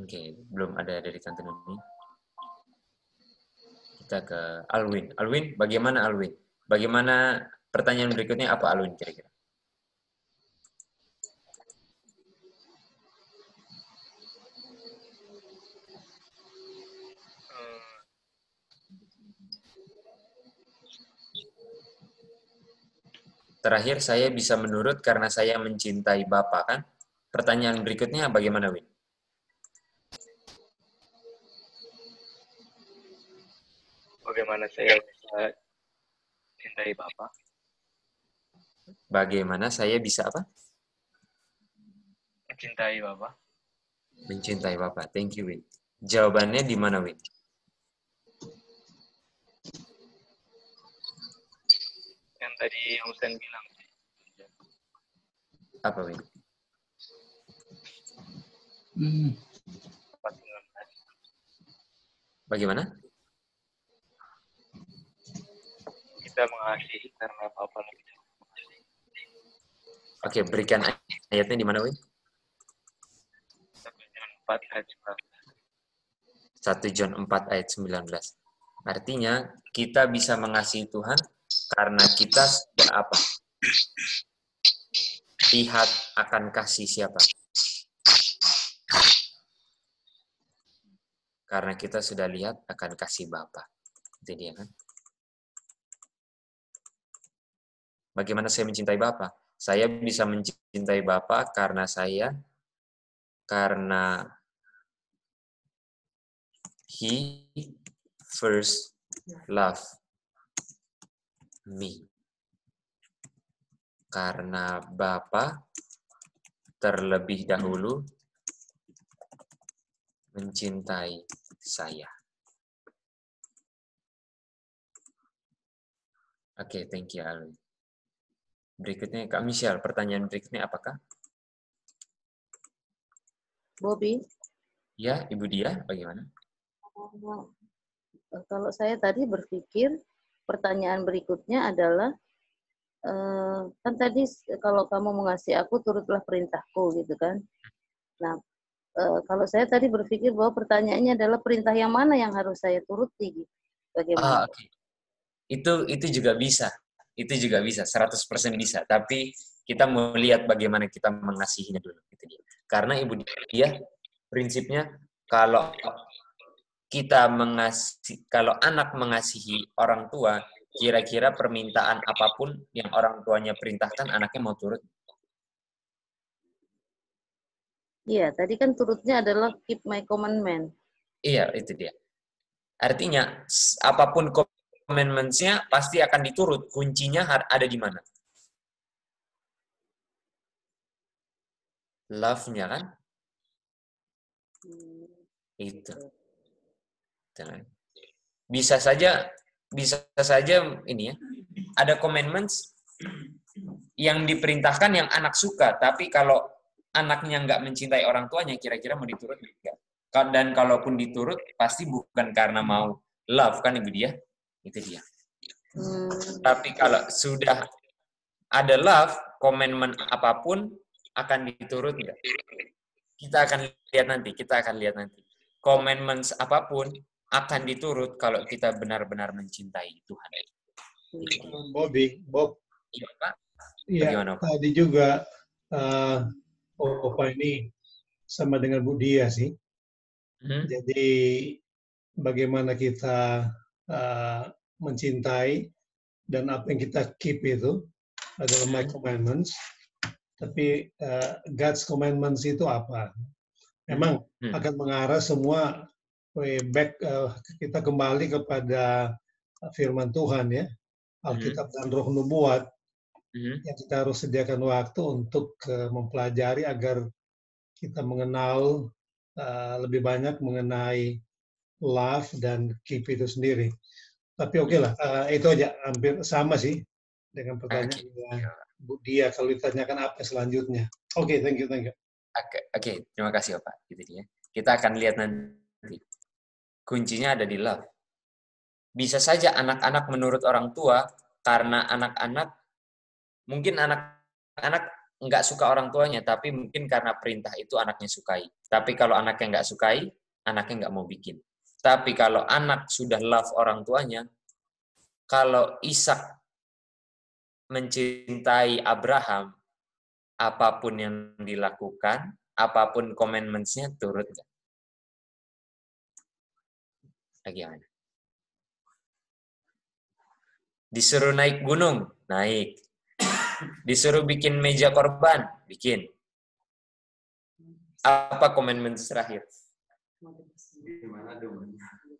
Oke, belum ada dari Tante Nuni. Kita ke Alwin. Alwin, bagaimana Alwin? Bagaimana pertanyaan berikutnya apa Alwin kira-kira? Terakhir, saya bisa menurut karena saya mencintai Bapak, kan? Pertanyaan berikutnya bagaimana, Win? Bagaimana saya bisa cintai Bapak? Bagaimana saya bisa apa? Mencintai Bapak. Mencintai Bapak. Thank you, Win. Jawabannya di mana, Win? Yang tadi Om Sen bilang. Apa, Win? Bagaimana? Kita mengasihi karena Bapak lebih jauh mengasihi. Oke, berikan ayatnya di mana, Win? 1 John 4 ayat 19. 1 John 4 ayat 19. Artinya, kita bisa mengasihi Tuhan karena kita sudah apa? Lihat akan kasih siapa? Karena kita sudah lihat akan kasih Bapa. Itu dia kan? Bagaimana saya mencintai Bapa? Saya bisa mencintai Bapa karena He first loved me. Karena Bapa terlebih dahulu mencintai saya. Oke, thank you, Alwi. Berikutnya, Kak Michelle, pertanyaan berikutnya apakah? Bobby? Ya, Ibu Dia, bagaimana? Kalau saya tadi berpikir, pertanyaan berikutnya adalah, kan tadi kalau kamu mengasihi aku, turutlah perintahku, gitu kan. Nah, kalau saya tadi berpikir bahwa pertanyaannya adalah perintah yang mana yang harus saya turuti, gitu. Bagaimana? Okay. Itu juga bisa. Itu juga bisa, 100% bisa. Tapi kita mau lihat bagaimana kita mengasihinya dulu. Gitu dia. Karena Ibu dia prinsipnya kalau kalau anak mengasihi orang tua, kira-kira permintaan apapun yang orang tuanya perintahkan, anaknya mau turut. Iya, tadi kan turutnya adalah keep my commandment. Iya, itu dia. Artinya, apapun commandments-nya pasti akan diturut. Kuncinya ada di mana? Love-nya kan? Itu. Bisa saja ini ya. Ada commandments yang diperintahkan yang anak suka, tapi kalau anaknya nggak mencintai orang tuanya, kira-kira mau diturut nggak? Dan kalaupun diturut, pasti bukan karena mau love, kan Ibu dia? Itu dia. Tapi kalau sudah ada love, commandment apapun akan diturut nggak? Kita akan lihat nanti. Commandments apapun akan diturut kalau kita benar-benar mencintai Tuhan. Bob. Iya, Pak. Iya, tadi juga Opa ini sama dengan Bu Dia sih. Jadi bagaimana kita mencintai dan apa yang kita keep itu adalah my commandments. Tapi God's commandments itu apa? Memang akan mengarah semua way back, kita kembali kepada firman Tuhan ya, Alkitab dan Roh Nubuat. Yang kita harus sediakan waktu untuk mempelajari agar kita mengenal lebih banyak mengenai love dan keep itu sendiri. Tapi oke lah, itu aja hampir sama sih dengan pertanyaan Bu Dia kalau ditanyakan apa selanjutnya. Oke, thank you. Oke, terima kasih Pak. Gitu ya. Kita akan lihat nanti. Kuncinya ada di love. Bisa saja anak-anak menurut orang tua karena mungkin anak-anak nggak suka orang tuanya, tapi mungkin karena perintah itu anaknya sukai. Tapi kalau anaknya nggak sukai, anaknya nggak mau bikin. Tapi kalau anak sudah love orang tuanya, kalau Ishak mencintai Abraham, apapun yang dilakukan, apapun commandments-nya turut. Bagaimana? Disuruh naik gunung, naik. Disuruh bikin meja korban, bikin. Apa commandments terakhir?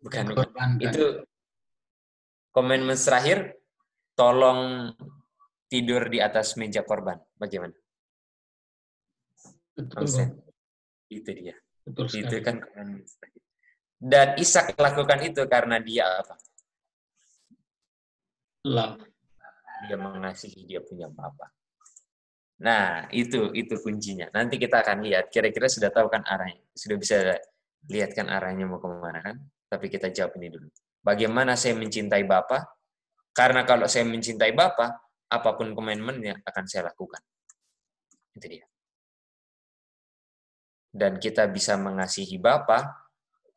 Bukan. Itu commandments terakhir, tolong tidur di atas meja korban. Bagaimana? Betul. Itu dia. Betul sekali. Itu kan commandments terakhir. Dan Ishak lakukan itu karena dia apa? Love. Dia mengasihi dia punya Bapa. Nah, itu kuncinya. Nanti kita akan lihat. Kira-kira sudah tahu kan arahnya. Sudah bisa lihat kan arahnya mau kemana kan? Tapi kita jawab ini dulu. Bagaimana saya mencintai Bapa? Karena kalau saya mencintai Bapa, apapun komitmennya akan saya lakukan. Itu dia. Dan kita bisa mengasihi Bapa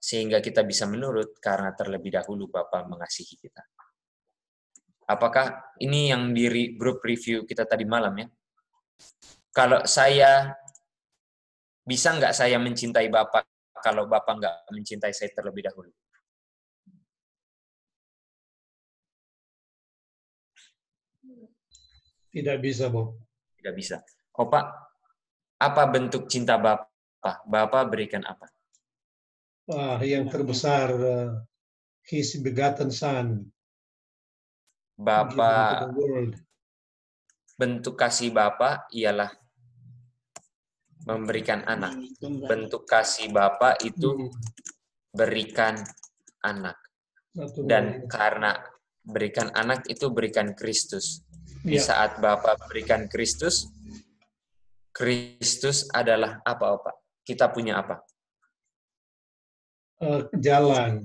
sehingga kita bisa menurut karena terlebih dahulu Bapa mengasihi kita. Apakah ini yang di grup review kita tadi malam ya? Kalau bisa nggak saya mencintai Bapak kalau Bapak nggak mencintai saya terlebih dahulu? Tidak bisa, Bob. Tidak bisa. Oh Pak, apa bentuk cinta Bapak? Bapak berikan apa? Yang terbesar, His begotten Son. Bapak, bentuk kasih Bapak ialah memberikan anak. Bentuk kasih Bapak itu berikan anak. Dan karena berikan anak itu berikan Kristus. Di saat Bapak berikan Kristus, Kristus adalah apa, Pak? Kita punya apa? Jalan.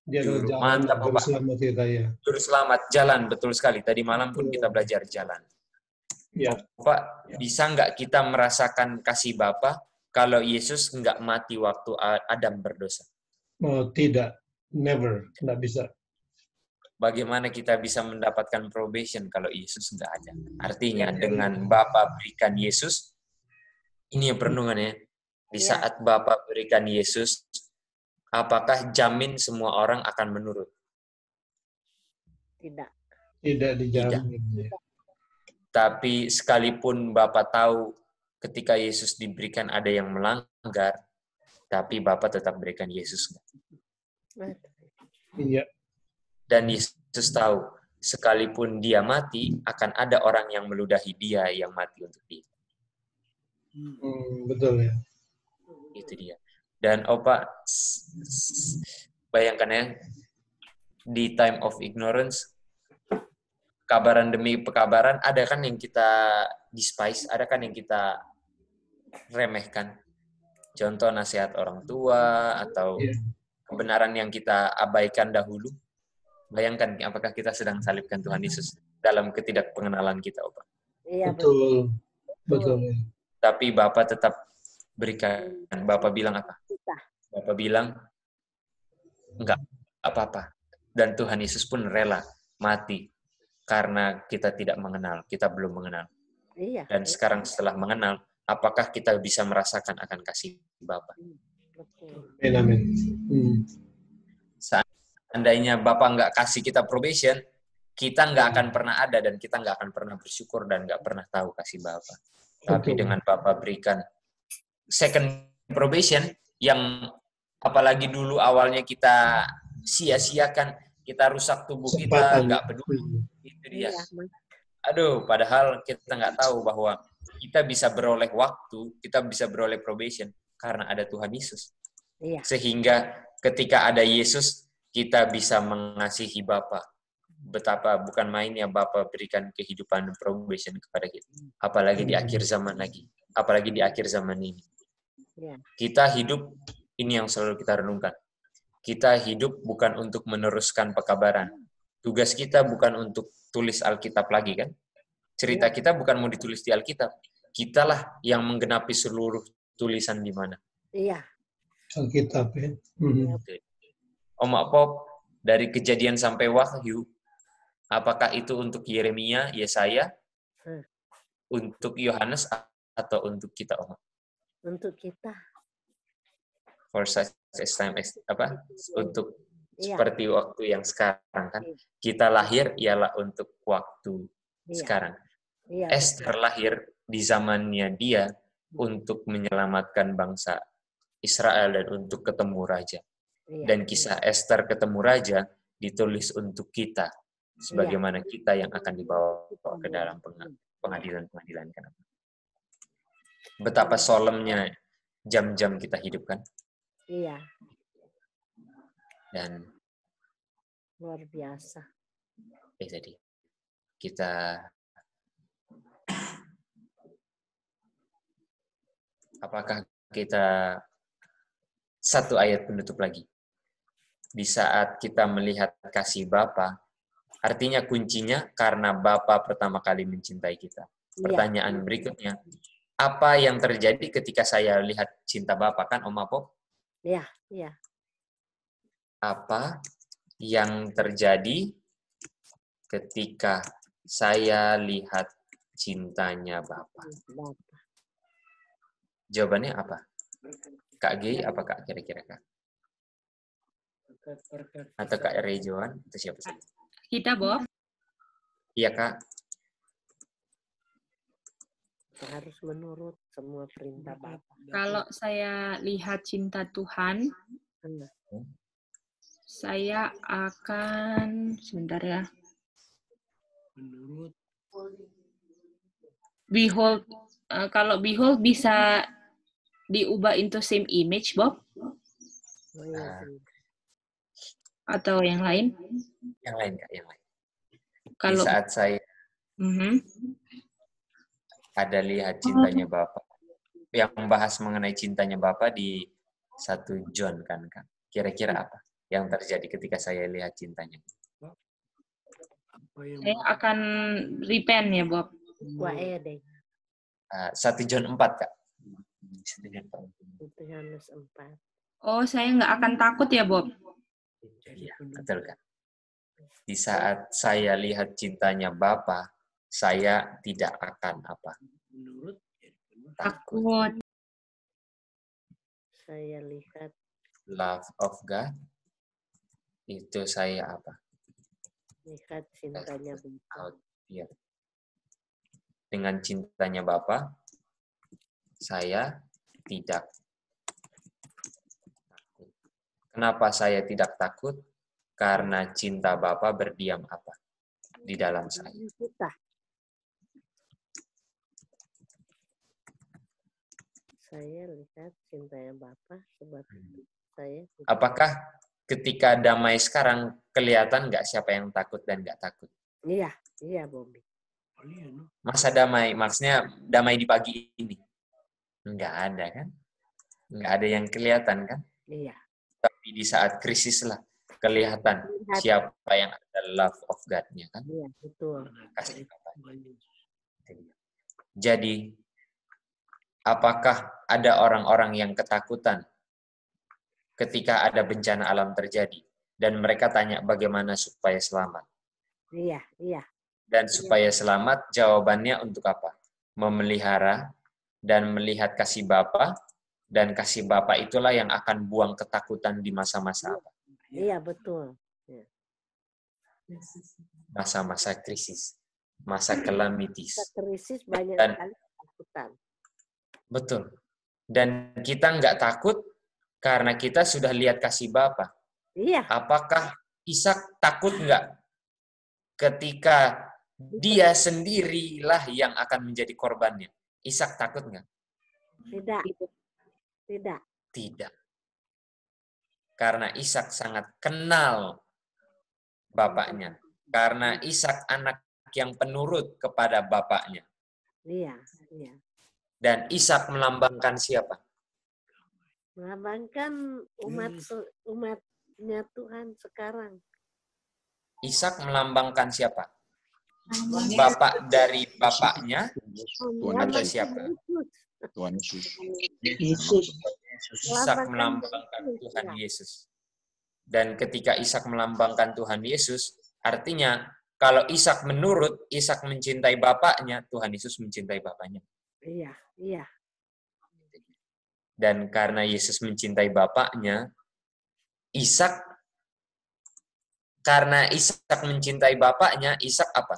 Dia mantap, Pak. Selamat kita ya. Juru selamat, jalan, betul sekali. Tadi malam pun kita belajar jalan. Ya. Pak, bisa nggak kita merasakan kasih Bapa kalau Yesus nggak mati waktu Adam berdosa? Oh, tidak, never, nggak bisa. bagaimana kita bisa mendapatkan probation kalau Yesus nggak ada? Artinya dengan Bapa berikan Yesus, ini yang perenungannya. Di saat Bapa berikan Yesus, apakah jamin semua orang akan menurut? Tidak. Tidak dijamin. Tidak. Tapi sekalipun Bapa tahu ketika Yesus diberikan ada yang melanggar, tapi Bapa tetap berikan Yesus. Iya. Dan Yesus tahu, sekalipun dia mati, akan ada orang yang meludahi dia yang mati untuk dia. Betul ya. Itu dia. Dan Opa, bayangkan ya, di time of ignorance, kabaran demi pekabaran, ada kan yang kita despise, ada kan yang kita remehkan. Contoh nasihat orang tua, atau kebenaran yang kita abaikan dahulu. Bayangkan, apakah kita sedang salibkan Tuhan Yesus dalam ketidakpengenalan kita, Opa? Iya, betul. Betul. Tapi Bapak tetap berikan. Bapak bilang apa? Bapak bilang, enggak apa-apa. Dan Tuhan Yesus pun rela mati karena kita tidak mengenal, kita belum mengenal. Iya. Dan sekarang setelah mengenal, apakah kita bisa merasakan akan kasih Bapa? Amin. Seandainya Bapak nggak kasih kita probation, kita nggak akan pernah ada dan kita nggak akan pernah bersyukur dan nggak pernah tahu kasih Bapa. Tapi dengan Bapak berikan second probation yang apalagi dulu awalnya kita sia-siakan, kita rusak tubuh kita, nggak peduli. Itu dia. Aduh, padahal kita nggak tahu bahwa kita bisa beroleh waktu, kita bisa beroleh probation karena ada Tuhan Yesus. Iya. Sehingga ketika ada Yesus, kita bisa mengasihi Bapa. Betapa bukan mainnya Bapa berikan kehidupan probation kepada kita. Apalagi di akhir zaman lagi. Apalagi di akhir zaman ini. Kita hidup, ini yang selalu kita renungkan. Kita hidup bukan untuk meneruskan pekabaran. Tugas kita bukan untuk tulis Alkitab lagi kan? Cerita kita bukan mau ditulis di Alkitab. Kitalah yang menggenapi seluruh tulisan di mana. Iya. Alkitab ya. Om Pop, dari Kejadian sampai Wahyu, apakah itu untuk Yeremia, Yesaya, untuk Yohanes, atau untuk kita, Om? Untuk kita. For such as time as, untuk seperti waktu yang sekarang kan. Kita lahir ialah untuk waktu sekarang. Esther lahir di zamannya dia untuk menyelamatkan bangsa Israel dan untuk ketemu raja. Dan kisah Esther ketemu raja ditulis untuk kita, sebagaimana kita yang akan dibawa ke dalam pengadilan-pengadilan. Betapa solemnya jam-jam kita hidupkan. Iya. Dan luar biasa. Jadi kita apakah kita satu ayat penutup lagi. Di saat kita melihat kasih Bapa, artinya kuncinya karena Bapa pertama kali mencintai kita. Pertanyaan berikutnya, apa yang terjadi ketika saya lihat cinta Bapa, kan Om Apop? Iya, iya. Apa yang terjadi ketika saya lihat cintanya Bapa? Jawabannya apa? Kak G, apa Kak kira-kira Kak? Atau Kak Rejoan? Itu siapa sih? Kita, Bob. Iya, Kak. Harus menurut semua perintah Bapa. Kalau saya lihat cinta Tuhan, saya akan, sebentar ya. Behold, kalau behold bisa diubah into same image, Bob? Atau yang lain? Yang lain, Kak, yang lain. Kalau di saat saya ada lihat cintanya Bapa, yang membahas mengenai cintanya Bapa di 1 John kan, Kak. Kira-kira apa yang terjadi ketika saya lihat cintanya? Saya akan repent ya, Bob. 1 John 4, Kak. 1 Yohanes 4. Oh, saya nggak akan takut ya, Bob? Iya, betul, Kak. Di saat saya lihat cintanya Bapa, saya tidak akan apa? Takut. Saya lihat Love of God, itu saya apa? lihat cintanya Bapa. Ya. Dengan cintanya Bapa, saya tidak takut. Kenapa saya tidak takut? Karena cinta Bapa berdiam apa? Di dalam saya. Saya lihat cintanya Bapa sebab saya. Apakah ketika damai sekarang kelihatan nggak siapa yang takut dan nggak takut? Iya, iya Bobby. Masa damai, maksudnya damai di pagi ini? Nggak ada kan? Nggak ada yang kelihatan kan? Iya. Tapi di saat krisis lah kelihatan siapa yang ada love of God-nya kan? Iya, betul. Kasih Jadi, apakah ada orang-orang yang ketakutan ketika ada bencana alam terjadi dan mereka tanya bagaimana supaya selamat? Iya, iya. Dan supaya selamat, jawabannya untuk apa? Memelihara dan melihat kasih Bapa, dan kasih Bapa itulah yang akan buang ketakutan di masa-masa apa? Iya, betul. Masa-masa krisis, masa calamities. Krisis banyak Dan, sekali ketakutan. betul. Dan kita nggak takut karena kita sudah lihat kasih Bapa. Iya. Apakah Ishak takut nggak ketika dia sendirilah yang akan menjadi korbannya? Ishak takut nggak? Tidak. Tidak. Tidak. Karena Ishak sangat kenal bapaknya. Karena Ishak anak yang penurut kepada bapaknya. Iya, iya. Dan Ishak melambangkan siapa? Melambangkan umatnya Tuhan sekarang. Ishak melambangkan siapa? Bapak dari bapaknya atau siapa? Tuhan Yesus. Ishak melambangkan Tuhan Yesus. Dan ketika Ishak melambangkan Tuhan Yesus, artinya kalau Ishak menurut, Ishak mencintai bapaknya, Tuhan Yesus mencintai bapaknya. Iya, iya. Dan karena Yesus mencintai bapaknya, karena Ishak mencintai bapaknya, Ishak apa?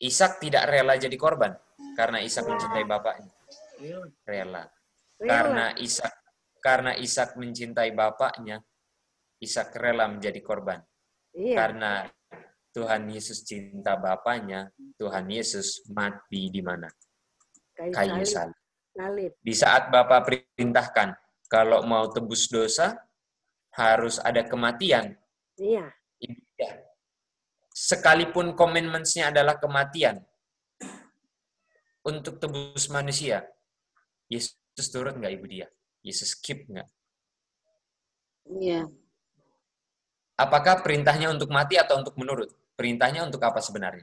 Ishak tidak rela jadi korban karena Ishak mencintai bapaknya. Rela. Karena Ishak mencintai bapaknya, Ishak rela menjadi korban. Iya. Karena Tuhan Yesus cinta bapaknya, Tuhan Yesus mati di mana? Kayu salib. Di saat Bapa perintahkan, kalau mau tebus dosa, harus ada kematian. Iya. Sekalipun commandments-nya adalah kematian untuk tebus manusia, Yesus turut nggak ibu dia? Yesus keep nggak? Iya. Apakah perintahnya untuk mati atau untuk menurut? Perintahnya untuk apa sebenarnya?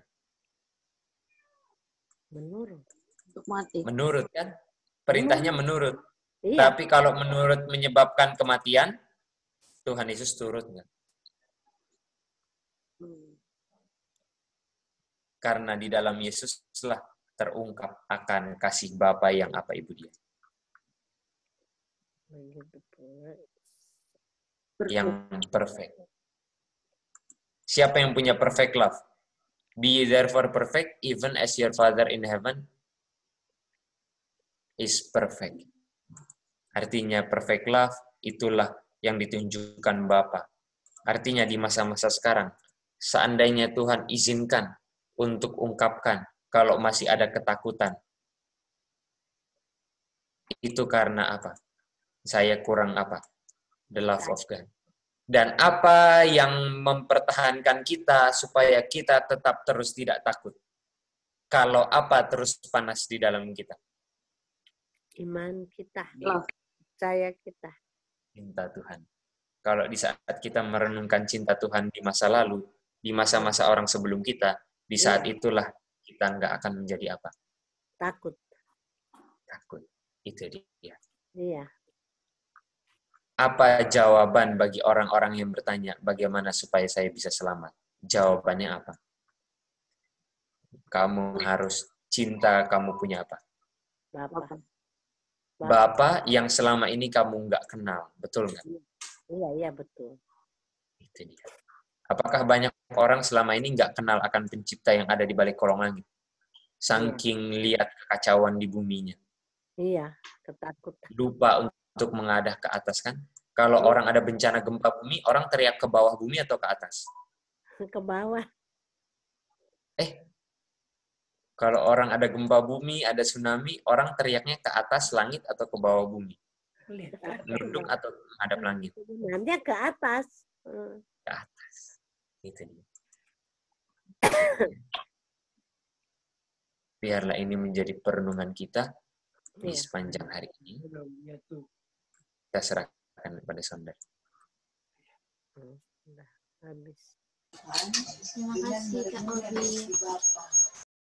Menurut. Untuk mati. Menurut kan? Perintahnya menurut. Iya. Tapi kalau menurut menyebabkan kematian, Tuhan Yesus turut nggak? Karena di dalam Yesuslah terungkap akan kasih Bapa yang apa ibu dia? Yang perfect. Siapa yang punya perfect love? Be therefore perfect, even as your Father in heaven is perfect. Artinya perfect love itulah yang ditunjukkan Bapa. Artinya di masa-masa sekarang, seandainya Tuhan izinkan untuk ungkapkan kalau masih ada ketakutan, itu karena apa? Saya kurang apa? The love of God. Dan apa yang mempertahankan kita supaya kita tetap terus tidak takut? Kalau apa terus panas di dalam kita? Iman kita. Percaya kita. Cinta Tuhan. Kalau di saat kita merenungkan cinta Tuhan di masa lalu, di masa-masa orang sebelum kita, di saat itulah kita nggak akan menjadi apa? Takut. Takut. Itu dia. Iya. Apa jawaban bagi orang-orang yang bertanya, bagaimana supaya saya bisa selamat? Jawabannya apa? Kamu harus cinta, kamu punya apa? Bapak yang selama ini kamu nggak kenal, betul nggak? Iya, betul. Itu dia. Apakah banyak orang selama ini nggak kenal akan pencipta yang ada di balik kolong langit? Saking lihat kekacauan di buminya. Iya, ketakutan. Lupa untuk mengadah ke atas kan? Kalau orang ada bencana gempa bumi, orang teriak ke bawah bumi atau ke atas? Ke bawah. Kalau orang ada gempa bumi, ada tsunami, orang teriaknya ke atas langit atau ke bawah bumi? Nunduk atau menghadap langit? Nanti ke atas. Ke atas. Itu dia. Biarlah ini menjadi perenungan kita di sepanjang hari ini. Kita serahkan kepada saudara. Habis. Terima kasih Kak Obi.